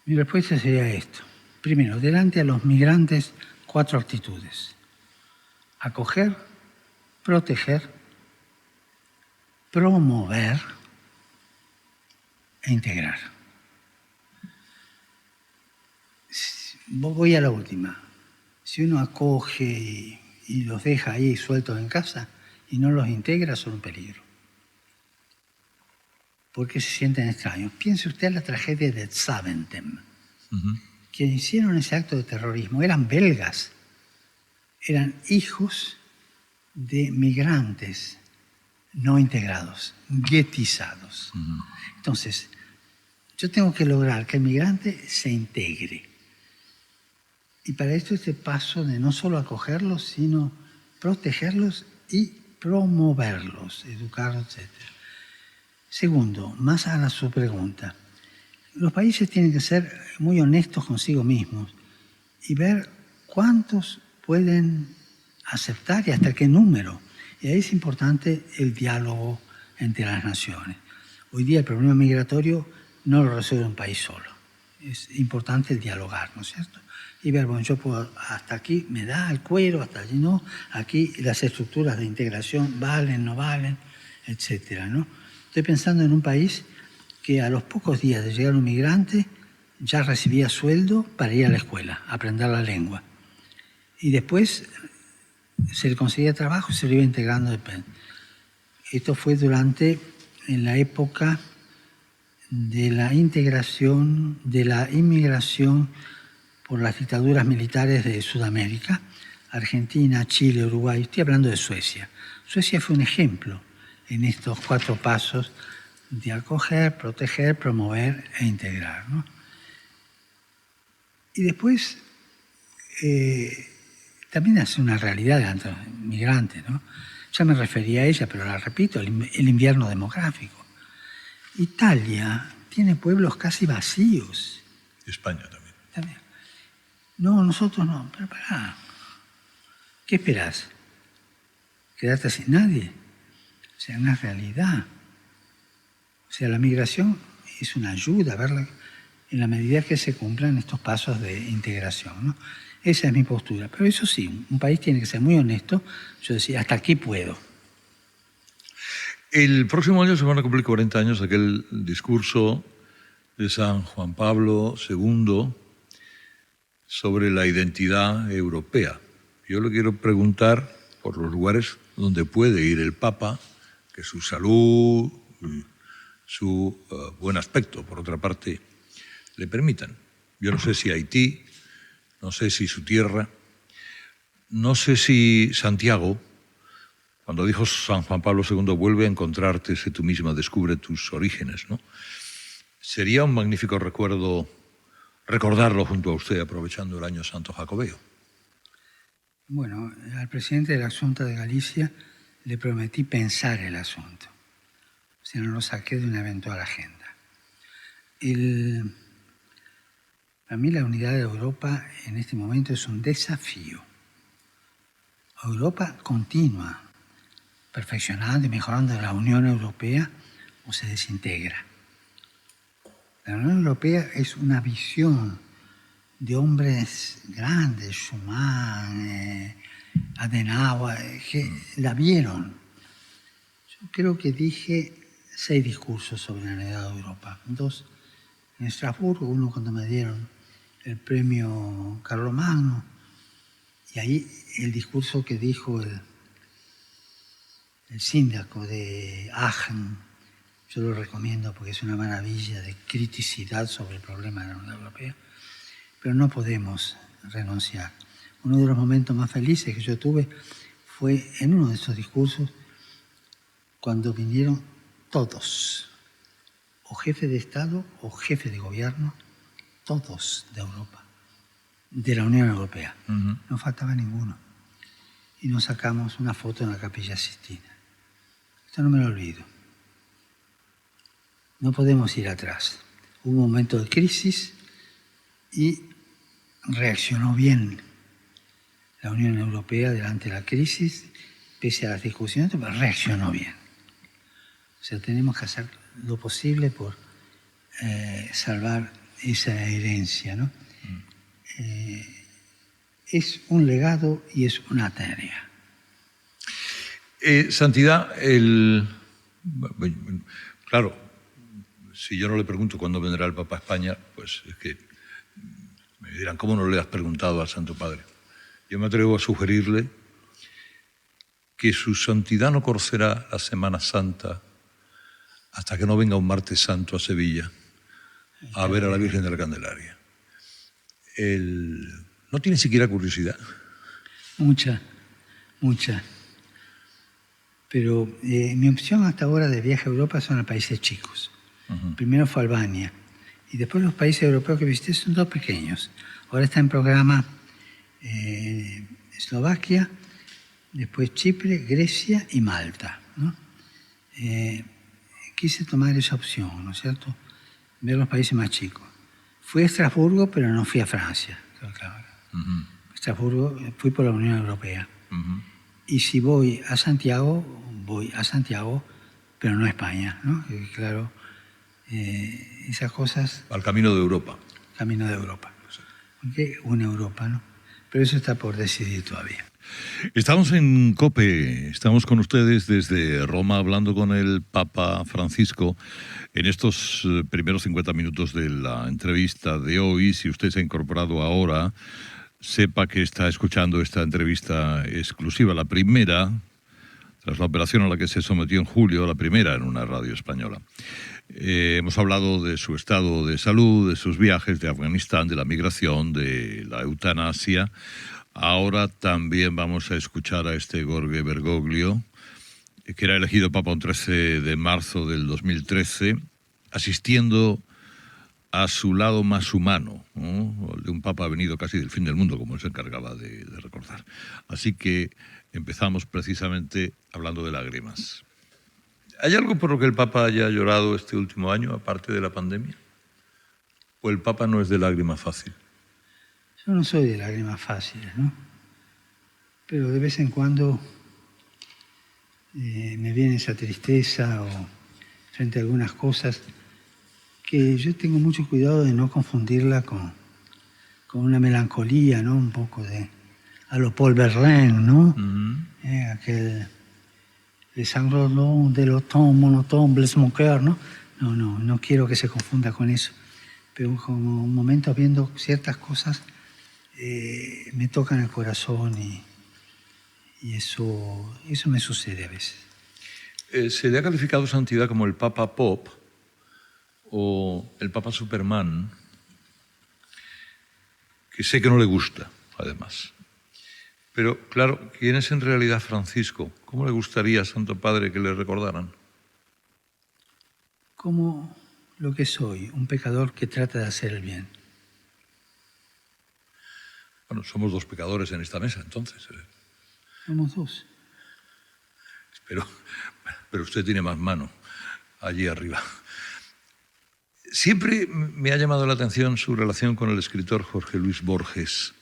Speaker 7: Mi respuesta sería esto. Primero, delante a los migrantes, 4 actitudes: acoger, proteger, promover e integrar. Voy a la última. Si uno acoge y los deja ahí sueltos en casa y no los integra, son un peligro. Porque se sienten extraños. Piense usted en la tragedia de Zaventem. Quienes hicieron ese acto de terrorismo eran belgas, eran hijos de migrantes no integrados, guetizados. Entonces, yo tengo que lograr que el migrante se integre. Y para esto este paso de no solo acogerlos, sino protegerlos y promoverlos, educarlos, etc. Segundo, más a su pregunta, los países tienen que ser muy honestos consigo mismos y ver cuántos pueden aceptar y hasta qué número. Y ahí es importante el diálogo entre las naciones. Hoy día el problema migratorio no lo resuelve un país solo. es importante el dialogar, ¿no es cierto? Y ver, bueno, yo puedo, hasta aquí me da el cuero, hasta allí no, aquí las estructuras de integración valen, no valen, etcétera, ¿no? Estoy pensando en un país que a los pocos días de llegar un migrante ya recibía sueldo para ir a la escuela, a aprender la lengua. Y después se le conseguía trabajo y se lo iba integrando. Esto fue en la época de la integración, de la inmigración por las dictaduras militares de Sudamérica, Argentina, Chile, Uruguay. Estoy hablando de Suecia. Suecia fue un ejemplo en estos 4 pasos de acoger, proteger, promover e integrar, ¿no? Y después también hace una realidad de los migrantes, ¿no? Ya me refería a ella, pero la repito, el invierno demográfico. Italia tiene pueblos casi vacíos.
Speaker 6: España también.
Speaker 7: No, nosotros no, pero pará. ¿Qué esperás? ¿Quedarte sin nadie? O sea, una realidad. O sea, la migración es una ayuda a verla en la medida que se cumplan estos pasos de integración, ¿no? Esa es mi postura. Pero eso sí, un país tiene que ser muy honesto. Yo decía, hasta aquí puedo.
Speaker 6: El próximo año se van a cumplir 40 años de aquel discurso de San Juan Pablo II sobre la identidad europea. Yo le quiero preguntar por los lugares donde puede ir el Papa, que su salud, su buen aspecto, por otra parte, le permitan. Yo no sé si Haití, no sé si su tierra, no sé si Santiago, cuando dijo San Juan Pablo II, vuelve a encontrarte, sé tú misma, descubre tus orígenes, ¿no? Sería un magnífico recuerdo recordarlo junto a usted, aprovechando el Año Santo Jacobeo.
Speaker 7: Bueno, al presidente de la Xunta de Galicia le prometí pensar el asunto. O sea, no lo saqué de una eventual agenda. Para mí la unidad de Europa en este momento es un desafío. Europa continúa perfeccionando y mejorando la Unión Europea o se desintegra. La Unión Europea es una visión de hombres grandes, Schuman, Adenauer, que la vieron. Yo creo que dije 6 discursos sobre la unidad de Europa. 2 en Estrasburgo, uno cuando me dieron el premio Carlomagno, y ahí el discurso que dijo el síndaco de Aachen, yo lo recomiendo porque es una maravilla de criticidad sobre el problema de la Unión Europea, pero no podemos renunciar. Uno de los momentos más felices que yo tuve fue en uno de esos discursos cuando vinieron todos, o jefe de Estado o jefe de gobierno, todos de Europa, de la Unión Europea. No faltaba ninguno. Y nos sacamos una foto en la Capilla Sistina. Esto no me lo olvido. No podemos ir atrás. Hubo un momento de crisis y reaccionó bien la Unión Europea delante de la crisis, pese a las discusiones, pero reaccionó bien. O sea, tenemos que hacer lo posible por salvar esa herencia, ¿no? Es un legado y es una tarea.
Speaker 6: Santidad, claro, si yo no le pregunto cuándo vendrá el Papa a España, pues es que me dirán, ¿cómo no le has preguntado al Santo Padre? Yo me atrevo a sugerirle que su santidad no conocerá la Semana Santa hasta que no venga un martes santo a Sevilla a ver a la Virgen de la Candelaria. ¿No tiene siquiera curiosidad?
Speaker 7: Mucha. Pero mi opción hasta ahora de viaje a Europa son a países chicos. Primero fue Albania y después los países europeos que visité son 2 pequeños. Ahora está en programa Eslovaquia, después Chipre, Grecia y Malta, ¿no? Quise tomar esa opción, ¿no es cierto? Ver los países más chicos. Fui a Estrasburgo, pero no fui a Francia. Claro. Estrasburgo, fui por la Unión Europea. Y si voy a Santiago, pero no a España, ¿no? Claro, esas cosas...
Speaker 6: Al camino de Europa.
Speaker 7: camino de Europa. Porque una Europa, ¿no? Pero eso está por decidir todavía.
Speaker 6: Estamos en COPE, estamos con ustedes desde Roma hablando con el Papa Francisco en estos primeros 50 minutos de la entrevista de hoy. Si usted se ha incorporado ahora, sepa que está escuchando esta entrevista exclusiva, la primera, tras la operación a la que se sometió en julio, la primera en una radio española. Hemos hablado de su estado de salud, de sus viajes, de Afganistán, de la migración, de la eutanasia. Ahora también vamos a escuchar a este Jorge Bergoglio, que era elegido Papa un 13 de marzo del 2013, asistiendo a su lado más humano, ¿no? El de un Papa venido casi del fin del mundo, como él se encargaba de recordar. Así que empezamos precisamente hablando de lágrimas. ¿Hay algo por lo que el Papa haya llorado este último año, aparte de la pandemia? ¿O el Papa no es de lágrima fácil?
Speaker 7: Yo no soy de lágrimas fáciles, ¿no? Pero de vez en cuando me viene esa tristeza o frente a algunas cosas que yo tengo mucho cuidado de no confundirla con una melancolía, ¿no? Un poco a lo Paul Verlaine, ¿no? Uh-huh. Aquel Les sanglots de l'automne, monotone, blesse mon cœur, ¿no? No quiero que se confunda con eso. Pero como un momento viendo ciertas cosas me tocan el corazón y eso me sucede a veces.
Speaker 6: ¿Se le ha calificado santidad como el Papa Pop o el Papa Superman? Que sé que no le gusta, además. Pero, claro, ¿quién es en realidad Francisco? ¿Cómo le gustaría, Santo Padre, que le recordaran?
Speaker 7: Como lo que soy, un pecador que trata de hacer el bien.
Speaker 6: Bueno, somos dos pecadores en esta mesa, entonces.
Speaker 7: Somos dos.
Speaker 6: Pero usted tiene más mano allí arriba. Siempre me ha llamado la atención su relación con el escritor Jorge Luis Borges.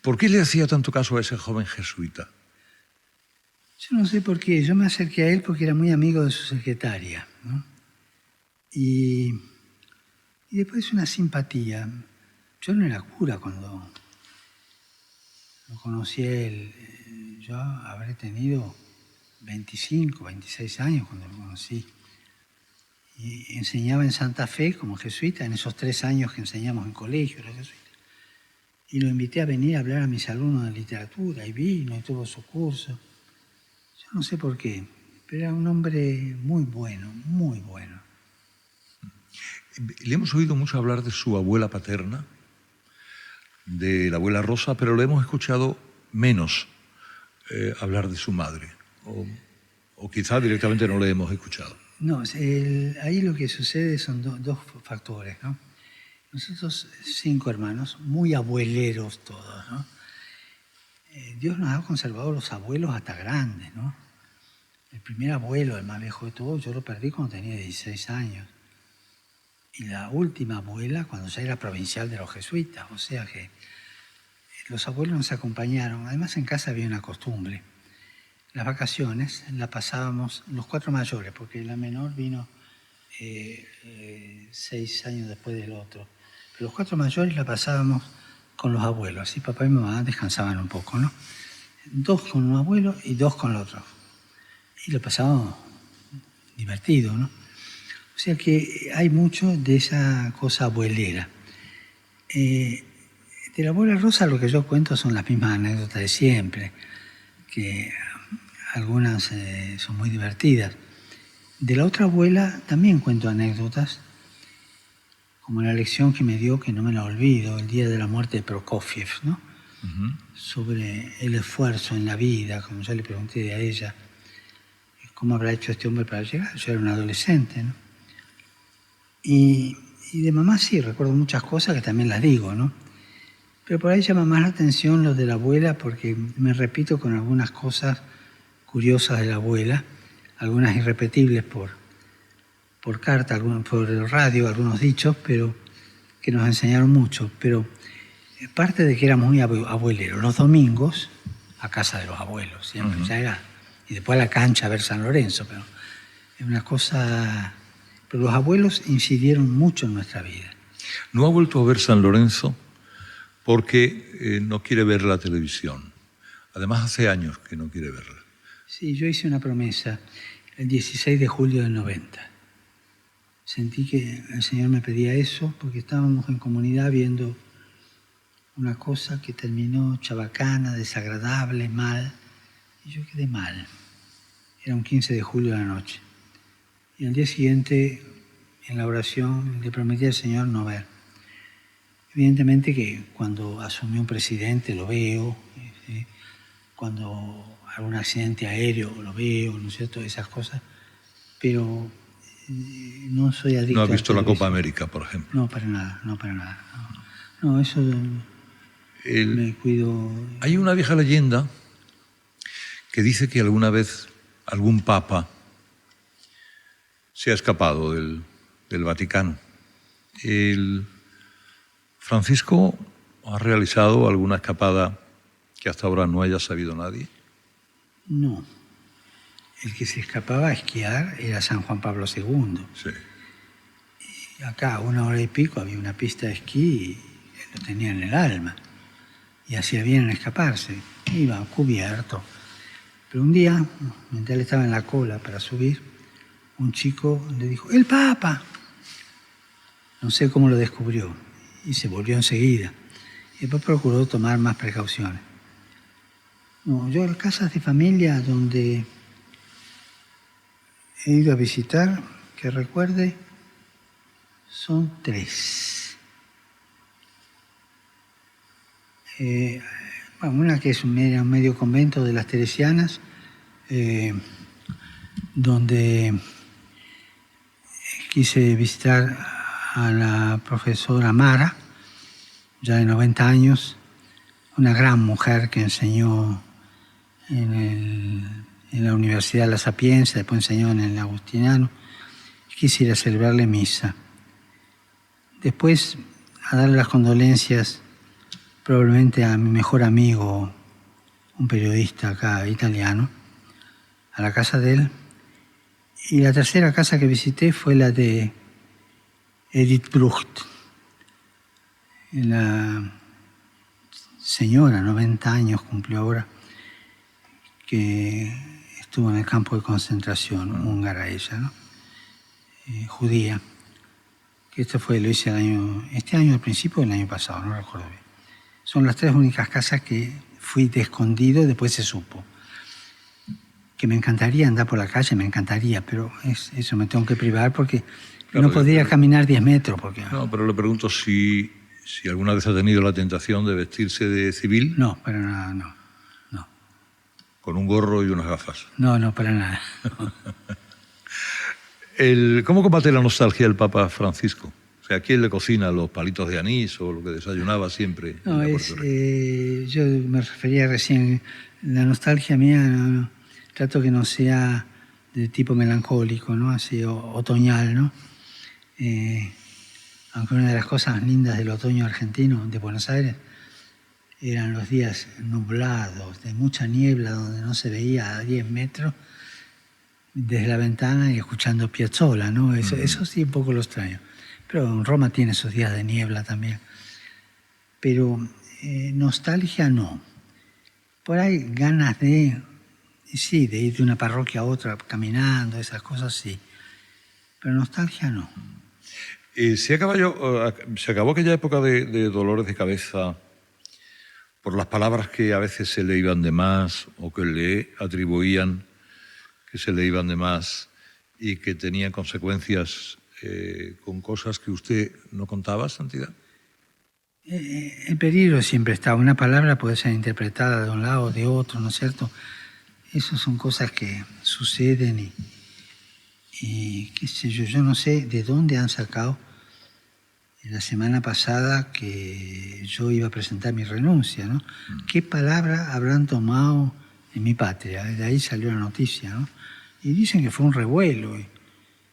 Speaker 6: ¿Por qué le hacía tanto caso a ese joven jesuita?
Speaker 7: Yo no sé por qué. Yo me acerqué a él porque era muy amigo de su secretaria, ¿no? Y después una simpatía. Yo no era cura cuando lo conocí a él. Yo habré tenido 25, 26 años cuando lo conocí. Y enseñaba en Santa Fe como jesuita, en esos 3 años que enseñamos en colegio, era jesuita. Y lo invité a venir a hablar a mis alumnos de literatura, y vino y tuvo su curso. Yo no sé por qué, pero era un hombre muy bueno, muy bueno.
Speaker 6: Le hemos oído mucho hablar de su abuela paterna, de la abuela Rosa, pero le hemos escuchado menos hablar de su madre. O quizá directamente no le hemos escuchado.
Speaker 7: No, ahí lo que sucede son dos factores, ¿no? Nosotros 5 hermanos, muy abueleros todos, ¿no? Dios nos ha conservado los abuelos hasta grandes, ¿no? El primer abuelo, el más viejo de todos, yo lo perdí cuando tenía 16 años. Y la última abuela cuando ya era provincial de los jesuitas, o sea que los abuelos nos acompañaron. Además en casa había una costumbre. Las vacaciones las pasábamos los 4 mayores, porque la menor vino 6 años después del otro. Pero los 4 mayores la pasábamos con los abuelos, así papá y mamá descansaban un poco, ¿no? 2 con un abuelo y 2 con el otro. Y lo pasábamos divertido, ¿no? O sea que hay mucho de esa cosa abuelera. De la abuela Rosa lo que yo cuento son las mismas anécdotas de siempre, que algunas son muy divertidas. De la otra abuela también cuento anécdotas, como la lección que me dio, que no me la olvido, el día de la muerte de Prokofiev, ¿no? Uh-huh. Sobre el esfuerzo en la vida, como yo le pregunté a ella, ¿cómo habrá hecho este hombre para llegar? Yo era un adolescente, ¿no? Y de mamá sí, recuerdo muchas cosas que también las digo, ¿no? Pero por ahí llama más la atención lo de la abuela, porque me repito con algunas cosas curiosas de la abuela, algunas irrepetibles por carta, por radio, algunos dichos, pero que nos enseñaron mucho. Pero parte de que éramos muy abueleros. Los domingos, a casa de los abuelos, siempre, uh-huh. Ya era. Y después a la cancha a ver San Lorenzo, pero es una cosa. Pero los abuelos incidieron mucho en nuestra vida.
Speaker 6: No ha vuelto a ver San Lorenzo porque no quiere ver la televisión. Además, hace años que no quiere verla.
Speaker 7: Sí, yo hice una promesa el 16 de julio del 90. Sentí que el Señor me pedía eso porque estábamos en comunidad viendo una cosa que terminó chabacana, desagradable, mal. Y yo quedé mal. Era un 15 de julio de la noche. Y al día siguiente, en la oración, le prometí al Señor no ver. Evidentemente que cuando asumió un presidente lo veo, ¿sí? Cuando algún accidente aéreo lo veo, ¿no es cierto? Esas cosas. Pero no soy adicto.
Speaker 6: ¿No has visto la Copa América, por ejemplo?
Speaker 7: No, para nada, no. No, eso me cuido.
Speaker 6: Hay una vieja leyenda que dice que alguna vez algún papa se ha escapado del Vaticano. El Francisco ha realizado alguna escapada que hasta ahora no haya sabido nadie.
Speaker 7: No. El que se escapaba a esquiar era San Juan Pablo II.
Speaker 6: Sí.
Speaker 7: Y acá, a 1 hora y pico, había una pista de esquí y lo tenía en el alma. Y hacía bien en escaparse. Iba cubierto. Pero un día, mientras él estaba en la cola para subir, un chico le dijo, ¡el Papa! No sé cómo lo descubrió. Y se volvió enseguida. Y después procuró tomar más precauciones. No, yo en casas de familia donde he ido a visitar, que recuerde, son 3. Una que es un medio convento de las Teresianas, donde quise visitar a la profesora Mara, ya de 90 años, una gran mujer que enseñó en la Universidad de La Sapienza, después enseñó en el Agustiniano. Quise ir a celebrarle misa. Después, a darle las condolencias probablemente a mi mejor amigo, un periodista acá italiano, a la casa de él. Y la tercera casa que visité fue la de Edith Brucht, la señora, 90 años cumplió ahora, que estuvo en el campo de concentración, húngara ella, ¿no? Judía. Que lo hice este año al principio del año pasado, no recuerdo bien. Son las 3 únicas casas que fui de escondido, después se supo. Que me encantaría andar por la calle, me encantaría, pero eso me tengo que privar porque claro, no podría caminar 10 metros.
Speaker 6: No, pero le pregunto si alguna vez ha tenido la tentación de vestirse de civil.
Speaker 7: No, para nada, no.
Speaker 6: Con un gorro y unas gafas.
Speaker 7: No, para nada.
Speaker 6: ¿Cómo combate la nostalgia el Papa Francisco? O sea, ¿quién le cocina los palitos de anís o lo que desayunaba siempre?
Speaker 7: No, yo me refería recién, la nostalgia mía, no, trato que no sea de tipo melancólico, ¿no? Así otoñal, ¿no? Aunque una de las cosas lindas del otoño argentino, de Buenos Aires, eran los días nublados, de mucha niebla, donde no se veía a 10 metros desde la ventana y escuchando Piazzolla, ¿no? Eso sí, un poco lo extraño. Pero en Roma tiene esos días de niebla también. Pero nostalgia no. Por ahí ganas de ir de una parroquia a otra caminando, esas cosas sí. Pero nostalgia no.
Speaker 6: Se acabó aquella época de dolores de cabeza por las palabras que a veces se le iban de más o que le atribuían que se le iban de más y que tenían consecuencias con cosas que usted no contaba, Santidad.
Speaker 7: El peligro siempre está. Una palabra puede ser interpretada de un lado o de otro, ¿no es cierto? Esas son cosas que suceden y qué sé yo no sé de dónde han sacado la semana pasada que yo iba a presentar mi renuncia, ¿no? ¿Qué palabra habrán tomado en mi patria? De ahí salió la noticia, ¿no? Y dicen que fue un revuelo y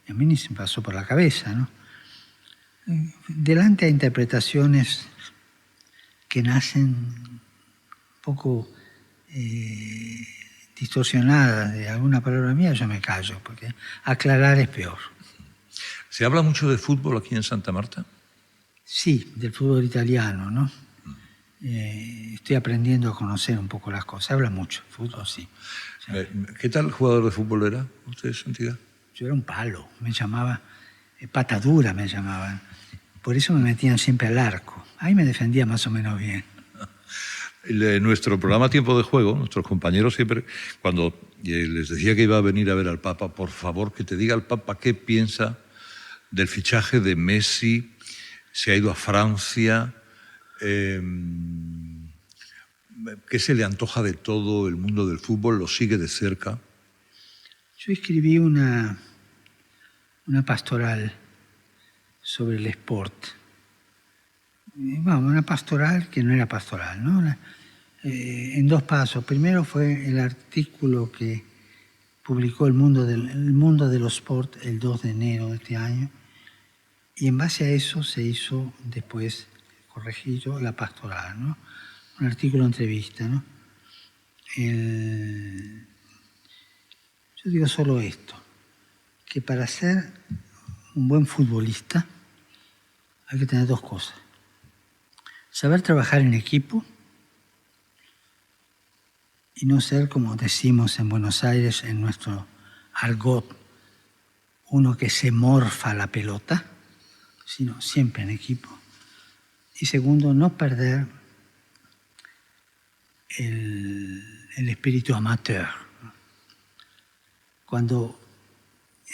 Speaker 7: a mí ni se me pasó por la cabeza, ¿no? Delante de interpretaciones que nacen un poco distorsionadas de alguna palabra mía, yo me callo, porque aclarar es peor.
Speaker 6: ¿Se habla mucho de fútbol aquí en Santa Marta?
Speaker 7: Sí, del fútbol italiano, ¿no? Estoy aprendiendo a conocer un poco las cosas. Habla mucho, fútbol, sí. O sea,
Speaker 6: ¿Qué tal jugador de fútbol era usted, Santidad?
Speaker 7: yo era un palo, me llamaba, patadura me llamaban. Por eso me metían siempre al arco. Ahí me defendía más o menos bien.
Speaker 6: Nuestro programa Tiempo de Juego, nuestros compañeros siempre, cuando les decía que iba a venir a ver al Papa, por favor, que te diga el Papa qué piensa del fichaje de Messi, se ha ido a Francia, qué se le antoja de todo el mundo del fútbol, lo sigue de cerca.
Speaker 7: Yo escribí una pastoral sobre el sport. Vamos, una pastoral que no era pastoral, ¿no? En 2 pasos. Primero fue el artículo que publicó el mundo de los sport el 2 de enero de este año, y en base a eso se hizo después, corregido, la pastoral, ¿no? Un artículo entrevista, ¿no? Yo digo solo esto, que para ser un buen futbolista hay que tener 2 cosas. Saber trabajar en equipo y no ser, como decimos en Buenos Aires, en nuestro argot, uno que se morfa la pelota, sino siempre en equipo. Y segundo, no perder el espíritu amateur. Cuando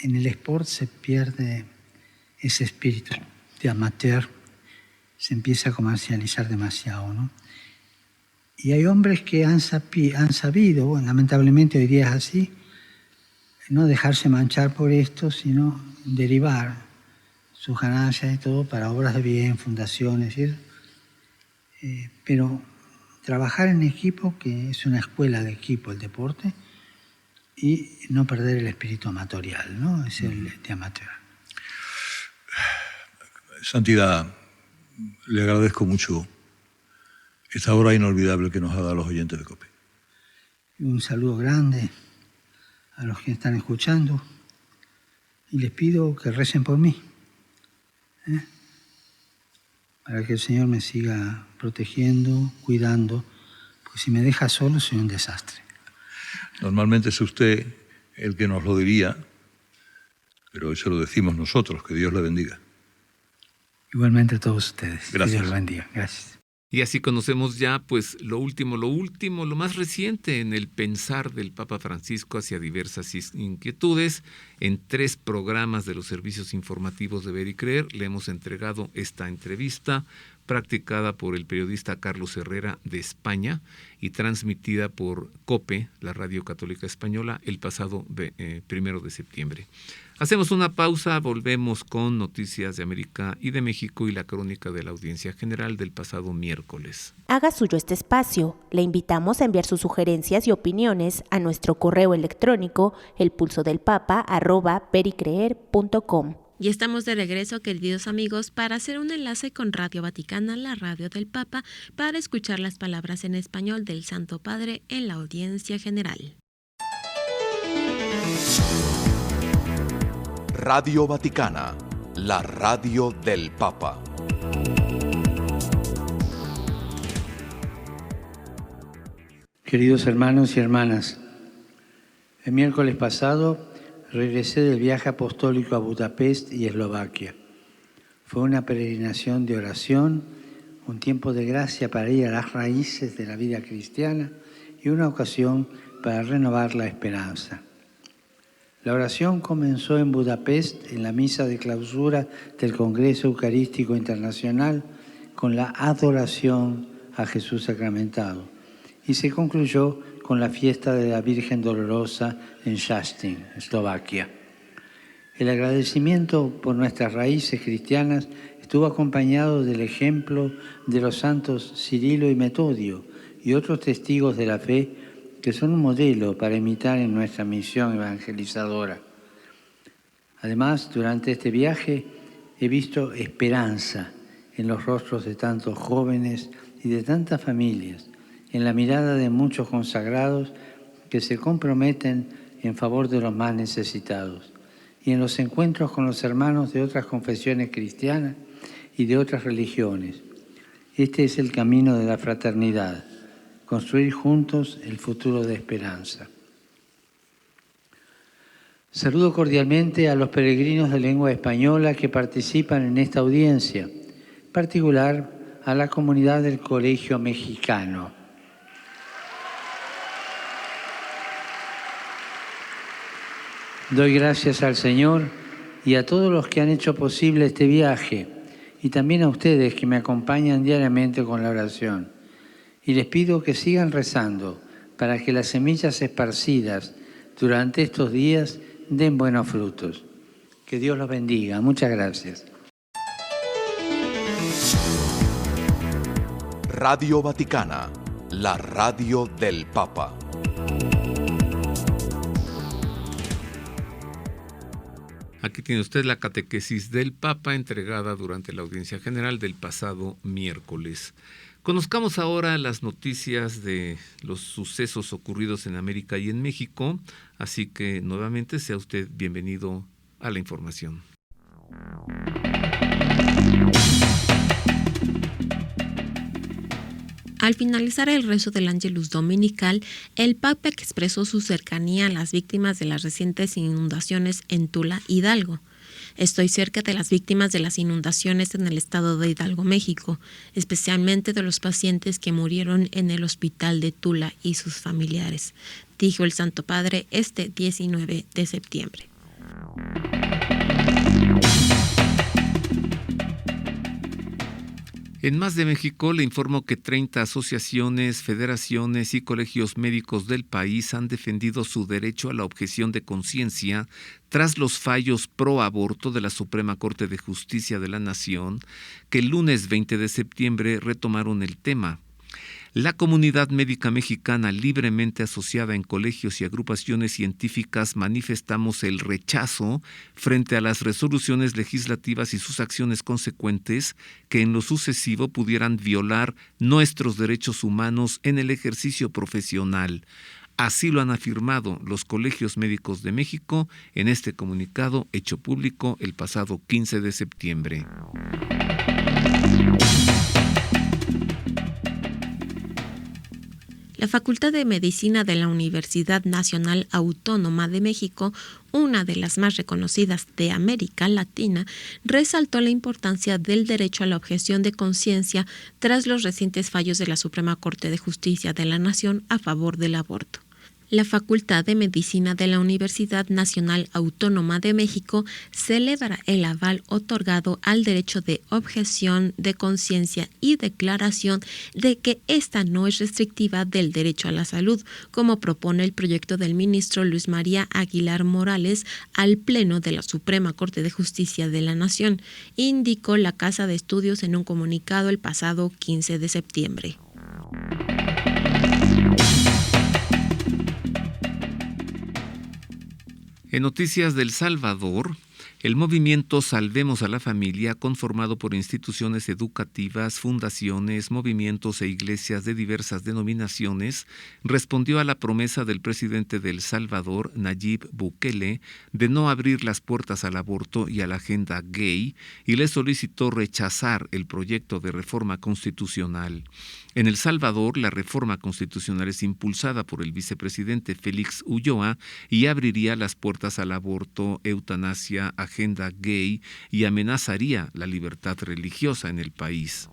Speaker 7: en el sport se pierde ese espíritu de amateur, se empieza a comercializar demasiado, ¿no? Y hay hombres que han sabido, bueno, lamentablemente hoy día es así, no dejarse manchar por esto, sino derivar sus ganancias y todo para obras de bien, fundaciones, ¿sí? Pero trabajar en equipo, que es una escuela de equipo el deporte, y no perder el espíritu amatorial, ¿no? Es el de amateur.
Speaker 6: Santidad, le agradezco mucho esta hora inolvidable que nos ha dado a los oyentes de COPE.
Speaker 7: Un saludo grande a los que están escuchando y les pido que recen por mí, para que el Señor me siga protegiendo, cuidando, porque si me deja solo soy un desastre.
Speaker 6: Normalmente es usted el que nos lo diría, pero eso lo decimos nosotros, que Dios le bendiga.
Speaker 7: Igualmente a todos ustedes.
Speaker 6: Gracias.
Speaker 7: Que Dios los bendiga. Gracias.
Speaker 4: Y así conocemos ya pues lo último, lo más reciente en el pensar del Papa Francisco hacia diversas inquietudes. En 3 programas de los servicios informativos de Ver y Creer le hemos entregado esta entrevista practicada por el periodista Carlos Herrera de España y transmitida por COPE, la Radio Católica Española, el pasado 1 de septiembre. Hacemos una pausa, volvemos con noticias de América y de México y la crónica de la audiencia general del pasado miércoles.
Speaker 3: Haga suyo este espacio. Le invitamos a enviar sus sugerencias y opiniones a nuestro correo electrónico elpulsodelpapa@vericreer.com.
Speaker 5: Y estamos de regreso, queridos amigos, para hacer un enlace con Radio Vaticana, la radio del Papa, para escuchar las palabras en español del Santo Padre en la audiencia general.
Speaker 8: Radio Vaticana, la radio del Papa.
Speaker 7: Queridos hermanos y hermanas, el miércoles pasado regresé del viaje apostólico a Budapest y Eslovaquia. Fue una peregrinación de oración, un tiempo de gracia para ir a las raíces de la vida cristiana y una ocasión para renovar la esperanza. La oración comenzó en Budapest en la misa de clausura del Congreso Eucarístico Internacional con la adoración a Jesús sacramentado y se concluyó con la fiesta de la Virgen Dolorosa en Šaštín, Eslovaquia. El agradecimiento por nuestras raíces cristianas estuvo acompañado del ejemplo de los santos Cirilo y Metodio y otros testigos de la fe que son un modelo para imitar en nuestra misión evangelizadora. Además, durante este viaje he visto esperanza en los rostros de tantos jóvenes y de tantas familias, en la mirada de muchos consagrados que se comprometen en favor de los más necesitados, y en los encuentros con los hermanos de otras confesiones cristianas y de otras religiones. Este es el camino de la fraternidad, construir juntos el futuro de esperanza. Saludo cordialmente a los peregrinos de lengua española que participan en esta audiencia, en particular a la comunidad del Colegio Mexicano. Doy gracias al Señor y a todos los que han hecho posible este viaje, y también a ustedes que me acompañan diariamente con la oración. Y les pido que sigan rezando para que las semillas esparcidas durante estos días den buenos frutos. Que Dios los bendiga. Muchas gracias.
Speaker 8: Radio Vaticana, la radio del Papa.
Speaker 4: Aquí tiene usted la catequesis del Papa entregada durante la audiencia general del pasado miércoles. Conozcamos ahora las noticias de los sucesos ocurridos en América y en México, así que nuevamente sea usted bienvenido a la información.
Speaker 5: Al finalizar el rezo del Ángelus Dominical, el Papa expresó su cercanía a las víctimas de las recientes inundaciones en Tula, Hidalgo. Estoy cerca de las víctimas de las inundaciones en el estado de Hidalgo, México, especialmente de los pacientes que murieron en el hospital de Tula y sus familiares, dijo el Santo Padre este 19 de septiembre.
Speaker 4: En Más de México le informo que 30 asociaciones, federaciones y colegios médicos del país han defendido su derecho a la objeción de conciencia tras los fallos pro aborto de la Suprema Corte de Justicia de la Nación, que el lunes 20 de septiembre retomaron el tema. La comunidad médica mexicana libremente asociada en colegios y agrupaciones científicas manifestamos el rechazo frente a las resoluciones legislativas y sus acciones consecuentes que en lo sucesivo pudieran violar nuestros derechos humanos en el ejercicio profesional. Así lo han afirmado los colegios médicos de México en este comunicado hecho público el pasado 15 de septiembre.
Speaker 5: La Facultad de Medicina de la Universidad Nacional Autónoma de México, una de las más reconocidas de América Latina, resaltó la importancia del derecho a la objeción de conciencia tras los recientes fallos de la Suprema Corte de Justicia de la Nación a favor del aborto. La Facultad de Medicina de la Universidad Nacional Autónoma de México celebra el aval otorgado al derecho de objeción de conciencia y declaración de que esta no es restrictiva del derecho a la salud, como propone el proyecto del ministro Luis María Aguilar Morales al Pleno de la Suprema Corte de Justicia de la Nación, indicó la Casa de Estudios en un comunicado el pasado 15 de septiembre.
Speaker 4: En noticias del Salvador, el movimiento Salvemos a la Familia, conformado por instituciones educativas, fundaciones, movimientos e iglesias de diversas denominaciones, respondió a la promesa del presidente de El Salvador, Nayib Bukele, de no abrir las puertas al aborto y a la agenda gay, y le solicitó rechazar el proyecto de reforma constitucional. En El Salvador, la reforma constitucional es impulsada por el vicepresidente Félix Ulloa y abriría las puertas al aborto, eutanasia, agenda gay y amenazaría la libertad religiosa en el país.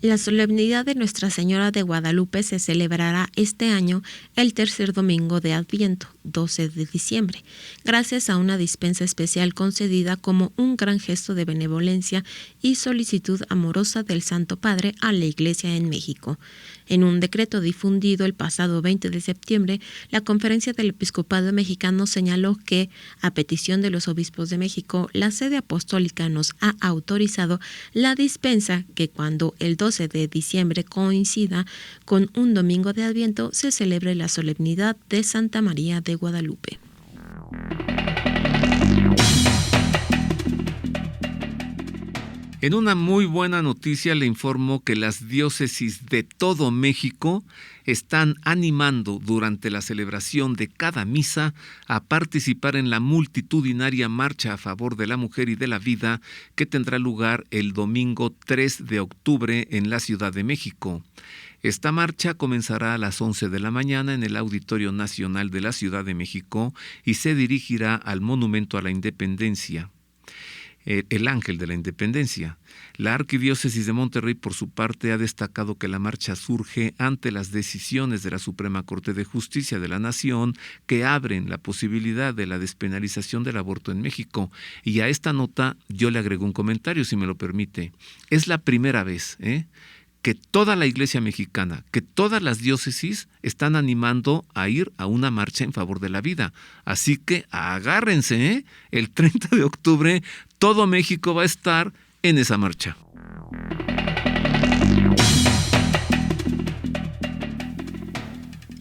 Speaker 5: La solemnidad de Nuestra Señora de Guadalupe se celebrará este año el tercer domingo de Adviento, 12 de diciembre, gracias a una dispensa especial concedida como un gran gesto de benevolencia y solicitud amorosa del Santo Padre a la Iglesia en México. En un decreto difundido el pasado 20 de septiembre, la Conferencia del Episcopado Mexicano señaló que, a petición de los obispos de México, la sede apostólica nos ha autorizado la dispensa que cuando el 12 de diciembre coincida con un domingo de Adviento se celebre la solemnidad de Santa María de Guadalupe.
Speaker 4: En una muy buena noticia le informo que las diócesis de todo México están animando durante la celebración de cada misa a participar en la multitudinaria marcha a favor de la mujer y de la vida que tendrá lugar el domingo 3 de octubre en la Ciudad de México. Esta marcha comenzará a las 11 de la mañana en el Auditorio Nacional de la Ciudad de México y se dirigirá al Monumento a la Independencia, el Ángel de la Independencia. La Arquidiócesis de Monterrey, por su parte, ha destacado que la marcha surge ante las decisiones de la Suprema Corte de Justicia de la Nación que abren la posibilidad de la despenalización del aborto en México. Y a esta nota yo le agrego un comentario, si me lo permite. Es la primera vez, que toda la Iglesia mexicana, que todas las diócesis están animando a ir a una marcha en favor de la vida. Así que agárrense, el 30 de octubre todo México va a estar en esa marcha.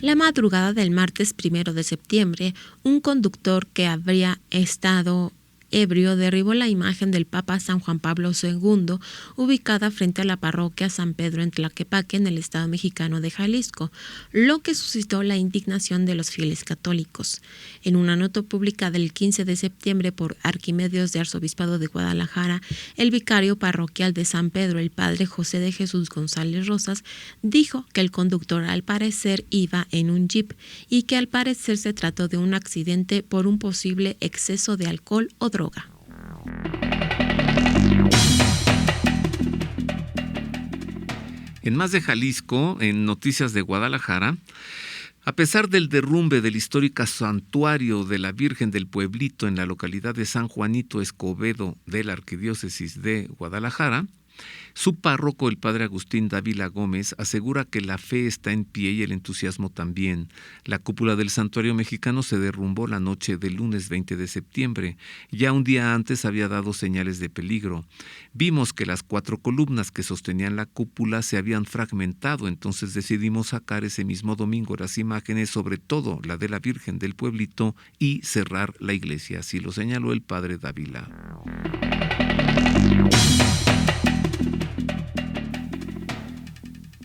Speaker 5: La madrugada del martes 1 de septiembre, un conductor que habría estado ebrio derribó la imagen del Papa San Juan Pablo II, ubicada frente a la parroquia San Pedro en Tlaquepaque, en el estado mexicano de Jalisco, lo que suscitó la indignación de los fieles católicos. En una nota publicada el 15 de septiembre por Arquimedios de Arzobispado de Guadalajara, el vicario parroquial de San Pedro, el padre José de Jesús González Rosas, dijo que el conductor al parecer iba en un jeep y que al parecer se trató de un accidente por un posible exceso de alcohol o droga.
Speaker 4: En Más de Jalisco, en Noticias de Guadalajara, a pesar del derrumbe del histórico santuario de la Virgen del Pueblito en la localidad de San Juanito Escobedo de la Arquidiócesis de Guadalajara, su párroco, el padre Agustín Dávila Gómez, asegura que la fe está en pie y el entusiasmo también. La cúpula del santuario mexicano se derrumbó la noche del lunes 20 de septiembre. Ya un día antes había dado señales de peligro. Vimos que las 4 columnas que sostenían la cúpula se habían fragmentado, entonces decidimos sacar ese mismo domingo las imágenes, sobre todo la de la Virgen del Pueblito, y cerrar la iglesia. Así lo señaló el padre Dávila.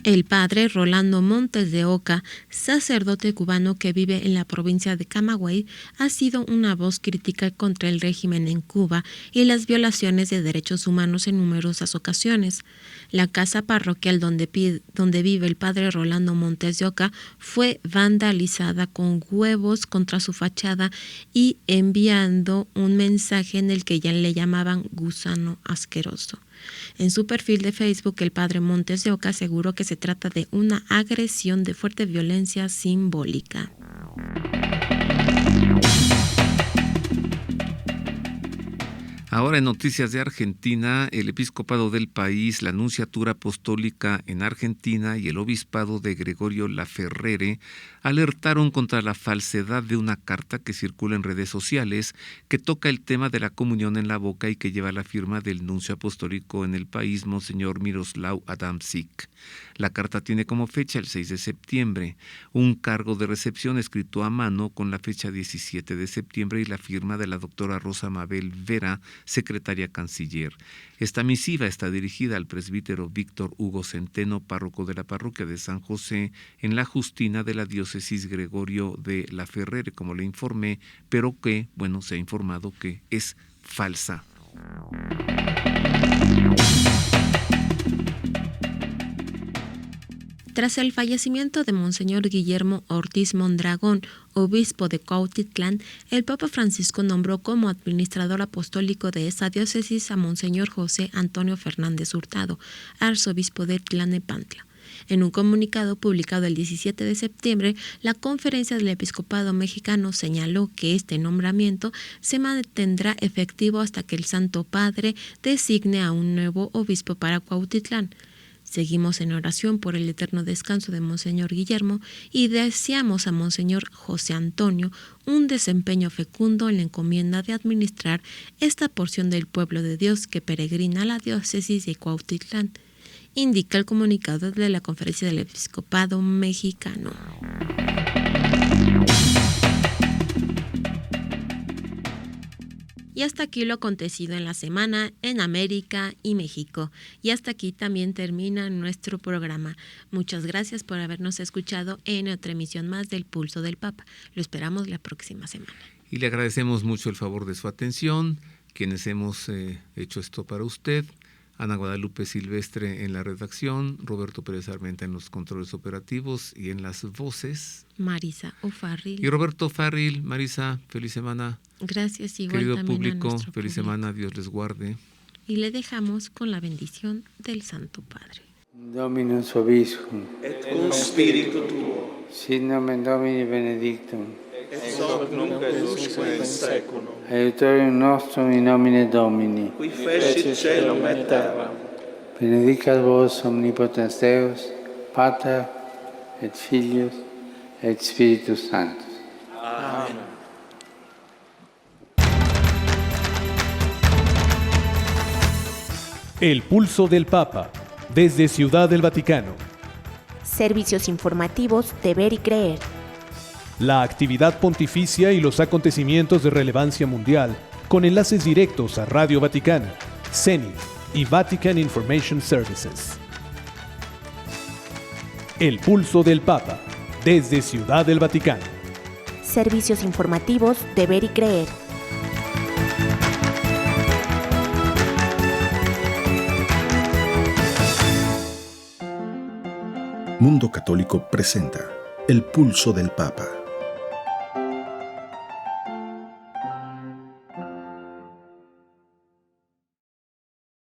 Speaker 5: El padre Rolando Montes de Oca, sacerdote cubano que vive en la provincia de Camagüey, ha sido una voz crítica contra el régimen en Cuba y las violaciones de derechos humanos en numerosas ocasiones. La casa parroquial donde vive el padre Rolando Montes de Oca fue vandalizada con huevos contra su fachada y enviando un mensaje en el que ya le llamaban gusano asqueroso. En su perfil de Facebook, el padre Montes de Oca aseguró que se trata de una agresión de fuerte violencia simbólica.
Speaker 4: Ahora en noticias de Argentina, el episcopado del país, la Nunciatura Apostólica en Argentina y el obispado de Gregorio Laferrere alertaron contra la falsedad de una carta que circula en redes sociales que toca el tema de la comunión en la boca y que lleva la firma del nuncio apostólico en el país, Monseñor Miroslav Adamczyk. La carta tiene como fecha el 6 de septiembre, un cargo de recepción escrito a mano con la fecha 17 de septiembre y la firma de la doctora Rosa Mabel Vera, secretaria canciller. Esta misiva está dirigida al presbítero Víctor Hugo Centeno, párroco de la parroquia de San José, en la Justina de la diócesis Gregorio de Laferrere, como le informé, pero que, se ha informado que es falsa.
Speaker 5: Tras el fallecimiento de Monseñor Guillermo Ortiz Mondragón, obispo de Cuautitlán, el Papa Francisco nombró como administrador apostólico de esa diócesis a Monseñor José Antonio Fernández Hurtado, arzobispo de Tlalnepantla. En un comunicado publicado el 17 de septiembre, la Conferencia del Episcopado Mexicano señaló que este nombramiento se mantendrá efectivo hasta que el Santo Padre designe a un nuevo obispo para Cuautitlán. Seguimos en oración por el eterno descanso de Monseñor Guillermo y deseamos a Monseñor José Antonio un desempeño fecundo en la encomienda de administrar esta porción del pueblo de Dios que peregrina a la diócesis de Cuautitlán, indica el comunicado de la Conferencia del Episcopado Mexicano. Y hasta aquí lo acontecido en la semana en América y México. Y hasta aquí también termina nuestro programa. Muchas gracias por habernos escuchado en otra emisión más del Pulso del Papa. Lo esperamos la próxima semana.
Speaker 4: Y le agradecemos mucho el favor de su atención, quienes hemos hecho esto para usted. Ana Guadalupe Silvestre en la redacción, Roberto Pérez Armenta en los controles operativos y en las voces.
Speaker 5: Marisa O'Farrill.
Speaker 4: Y Roberto Farril. Marisa, feliz semana.
Speaker 5: Gracias, igual
Speaker 4: Querido
Speaker 5: también
Speaker 4: público,
Speaker 5: a nuestro
Speaker 4: feliz
Speaker 5: público.
Speaker 4: semana, Dios les guarde.
Speaker 5: Y le dejamos con la bendición del Santo Padre.
Speaker 9: Dominus vobiscum.
Speaker 10: Et cum spiritu tuo.
Speaker 9: Sit nomen Domini benedictum.
Speaker 10: Et hoc nunc et usque in seculum.
Speaker 9: Aiutorium nostrum in nomine Domini.
Speaker 10: Qui fecit caelum et terram.
Speaker 9: Benedicat vos omnipotens Deus, Pater et Filius et Spiritus Sanctus.
Speaker 10: Amen.
Speaker 2: El Pulso del Papa, desde Ciudad del Vaticano.
Speaker 3: Servicios informativos de Ver y Creer.
Speaker 2: La actividad pontificia y los acontecimientos de relevancia mundial, con enlaces directos a Radio Vaticana, Zenith y Vatican Information Services. El Pulso del Papa, desde Ciudad del Vaticano.
Speaker 3: Servicios informativos de Ver y Creer.
Speaker 1: Mundo Católico presenta El Pulso del Papa.